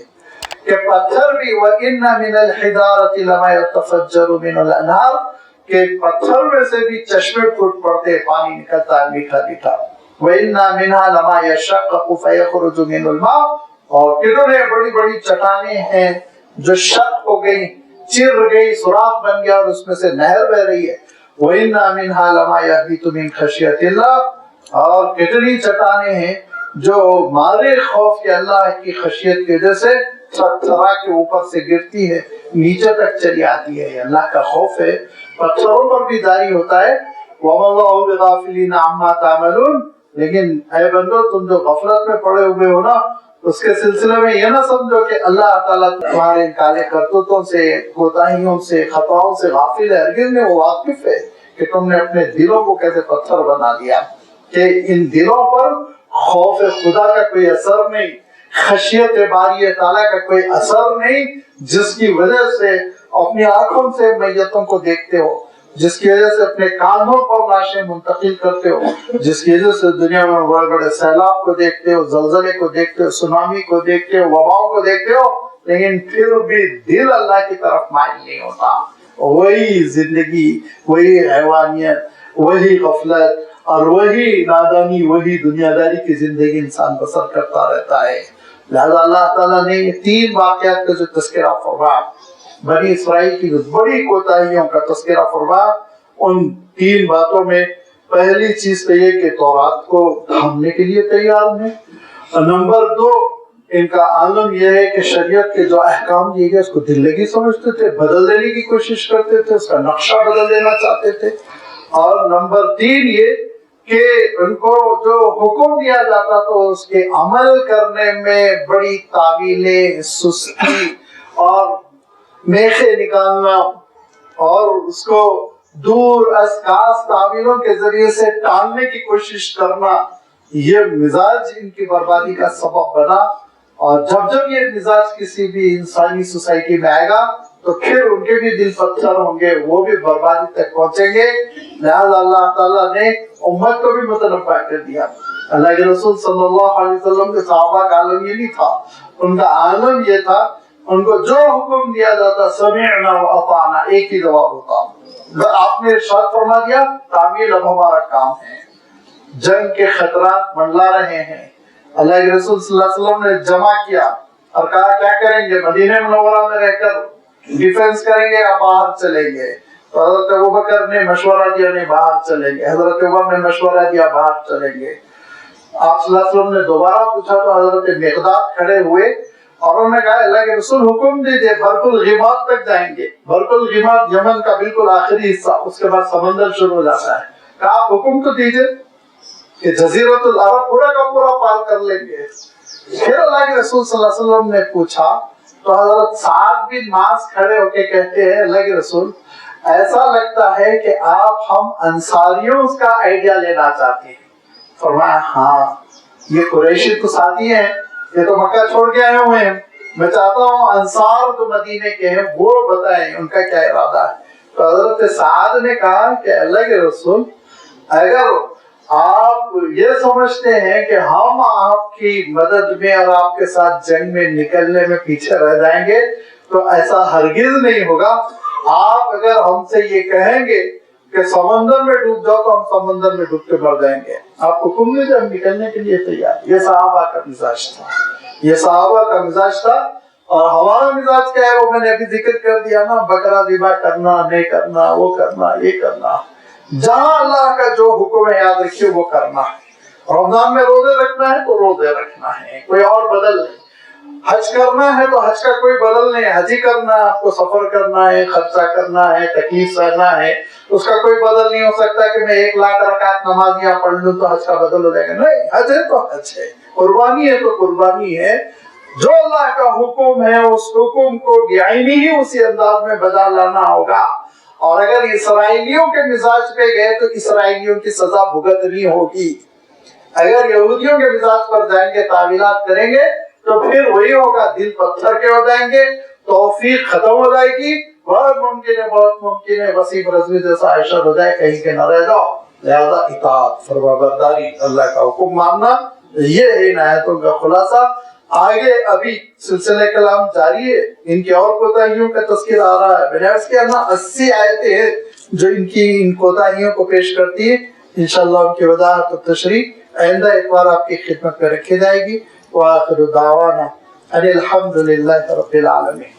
کہ پتھر بھی وَإِنَّ مِنَ الْحِجَارَةِ لَمَا يَتَفَجَّرُ مِنْهُ الْأَنْهَارُ، کہ پتھر میں سے بھی چشمے پھوٹ پڑتے، پانی نکلتا ہے میٹھا میٹھا۔ وَإِنَّ مِنْهَا لَمَا يَشَّقَّقُ فَيَخْرُجُ مِنْهُ الْمَاءُ، اور کتنے بڑی بڑی چٹانیں ہیں جو شق ہو گئی، چر گئی، سوراخ بن گیا اور اس میں سے نہر بہ رہی ہے۔ وَإِنَّ مِنْهَا لَمَا يَهْبِطُ مِنْ خَشْيَةِ اللَّهِ، اور کتنی چٹانیں ہیں جو مارے خوف کے اللہ کی خشیت کی وجہ سے تھرا کے اوپر سے گرتی ہے، نیچے تک چلی آتی ہے۔ اللہ کا خوف ہے، پتھروں پر بھی جاری ہوتا ہے۔ وَمَا اللَّهُ بِغَافِلٍ عَمَّا تَعْمَلُونَ، لیکن اے بندو تم جو غفلت میں پڑے ہوئے ہو نا، اس کے سلسلے میں یہ نہ سمجھو کہ اللہ تعالیٰ تمہارے کالے کرتوتوں سے، کوتاہیوں سے، خطاؤں سے غافل ہے۔ ہرگز نہیں، وہ واقف ہے کہ تم نے اپنے دلوں کو کیسے پتھر بنا دیا، کہ ان دلوں پر خوف خدا کا کوئی اثر نہیں، خشیت باری تعالیٰ کا کوئی اثر نہیں، جس کی وجہ سے اپنی آنکھوں سے میتوں کو دیکھتے ہو، جس کی وجہ سے اپنے کانوں پر لاشیں منتقل کرتے ہو، جس کی وجہ سے دنیا میں بڑے بڑے سیلاب کو دیکھتے ہو، زلزلے کو دیکھتے ہو، سونامی کو دیکھتے ہو، وباؤں کو دیکھتے ہو، لیکن پھر بھی دل اللہ کی طرف مائل نہیں ہوتا۔ وہی زندگی، وہی حیوانیت، وہی غفلت اور وہی نادانی، وہی دنیا داری کی زندگی انسان بسر کرتا رہتا ہے۔ لہذا اللہ تعالیٰ نے یہ 3 واقعات کا جو تذکرہ فرمایا، بنی اسرائیل کی بڑی کوتاہیوں کا تذکرہ فرمایا، ان 3 باتوں میں پہلی چیز تو یہ کہ تورات کو تھامنے کے لیے تیار ہیں، اور نمبر 2 ان کا عالم یہ ہے کہ شریعت کے جو احکام دیے گئے اس کو دل لگی سمجھتے تھے، بدل دینے کی کوشش کرتے تھے، اس کا نقشہ بدل دینا چاہتے تھے، اور نمبر 3 یہ کہ ان کو جو حکم دیا جاتا تو اس کے عمل کرنے میں بڑی تعویلیں، سستی اور میخے نکالنا اور اس کو دور از کاس تعویلوں کے ذریعے سے ٹالنے کی کوشش کرنا، یہ مزاج ان کی بربادی کا سبب بنا۔ اور جب جب یہ مزاج کسی بھی انسانی سوسائٹی میں آئے گا تو پھر ان کے بھی دل پتھر ہوں گے، وہ بھی بربادی تک پہنچیں گے۔ لہذا اللہ تعالیٰ نے امت کو بھی متنبع کر دیا۔ اللہ کے رسول صلی اللہ علیہ وسلم کے صحابہ کا عالم یہ نہیں تھا، ان کا عالم یہ تھا، ان کو جو حکم دیا جاتا سمعنا و اطعنا، ایک ہی جواب ہوتا۔ آپ نے ارشاد فرما دیا، تعمیل اب ہمارا کام ہے۔ جنگ کے خطرات منڈلا رہے ہیں، اللہ کے رسول صلی اللہ علیہ وسلم نے جمع کیا اور کہا کیا کریں گے، مدینہ منورہ میں رہ کر ڈیفنس کریں گے یا باہر چلیں گے؟ تو حضرت ابوبکر نے مشورہ دیا نہیں باہر چلیں گے، حضرت عمر نے مشورہ دیا باہر چلیں گے۔ آپ صلی اللہ علیہ وسلم نے دوبارہ پوچھا تو حضرت مقداد کھڑے ہوئے اور انہوں نے کہا اللہ کے رسول حکم دیجئے، برق الغماد تک جائیں گے۔ برق الغماد یمن کا بالکل آخری حصہ، اس کے بعد سمندر شروع ہو جاتا ہے۔ کہا آپ حکم تو دیجئے کہ جزیرۃ العرب پورا کا پورا پار کر لیں گے۔ پھر اللہ کے رسول صلی اللہ علیہ وسلم نے پوچھا تو حضرت سعد بن معاذ کھڑے ہو کے کہتے ہیں اللہ کے رسول ایسا لگتا ہے کہ آپ ہم انصاریوں کا آئیڈیا لینا چاہتے ہیں۔ فرمایا ہاں، یہ قریشی تو ساتھی ہیں، یہ تو مکہ چھوڑ کے آئے ہوئے ہیں، میں چاہتا ہوں انصار جو مدینے کے ہیں وہ بتائیں ان کا کیا ارادہ ہے۔ تو حضرت سعد نے کہا کہ اللہ کے رسول اگر آپ یہ سمجھتے ہیں کہ ہم آپ کی مدد میں اور آپ کے ساتھ جنگ میں نکلنے میں پیچھے رہ جائیں گے تو ایسا ہرگز نہیں ہوگا۔ آپ اگر ہم سے یہ کہیں گے کہ سمندر میں ڈوب جاؤ تو ہم سمندر میں ڈوب کے مر جائیں گے، آپ حکم دے ہم نکلنے کے لیے تیار۔ یہ صحابہ کا مزاج تھا، یہ صحابہ کا مزاج تھا۔ اور ہمارا مزاج کیا ہے وہ میں نے ابھی ذکر کر دیا نا، بکرا ذبح کرنا، نہیں کرنا، وہ کرنا، یہ کرنا، جہاں اللہ کا جو حکم ہے یاد رکھیے وہ کرنا ہے۔ رمضان میں روزے رکھنا ہے تو روزے رکھنا ہے، کوئی اور بدل نہیں۔ حج کرنا ہے تو حج کا کوئی بدل نہیں، حج ہی کرنا ہے، آپ کو سفر کرنا ہے، خرچہ کرنا ہے، تکلیف سہنا ہے، اس کا کوئی بدل نہیں ہو سکتا کہ میں 1 لاکھ رکعت نمازیاں پڑھ لوں تو حج کا بدل ہو جائے گا، نہیں، حج ہے تو حج ہے، قربانی ہے تو قربانی ہے۔ جو اللہ کا حکم ہے اس حکم کو بعینی ہی اسی انداز میں بجا لانا ہوگا۔ اور اگر اسرائیلیوں کے مزاج پہ گئے تو اسرائیلیوں کی سزا بھگتنی ہوگی، اگر یہودیوں کے مزاج پر جائیں گے، تعویلات کریں گے تو پھر وہی ہوگا، دل پتھر کے ہو جائیں گے، توفیق ختم ہو جائے گی، بہت ممکن ہے وسیم رضوی جیسا عائشہ ہو جائے، کہیں کے نہ رہ جاؤ۔ لہذا اطاعت، فرمانبرداری، اللہ کا حکم ماننا، یہ ہے ان آیتوں کا خلاصہ۔ آگے ابھی سلسلہ کلام جاری ہے، ان کی اور کوتاہیوں کا تذکرہ آ رہا ہے۔ میں نے عرض کیا نا 80 آیتیں ہیں جو ان کوتاہیوں کو پیش کرتی ہے، انشاءاللہ ان کی وضاحت و تشریح آئندہ اتوار آپ کی خدمت میں رکھی جائے گی۔ وآخر دعوانا ان الحمد للہ رب العالمین۔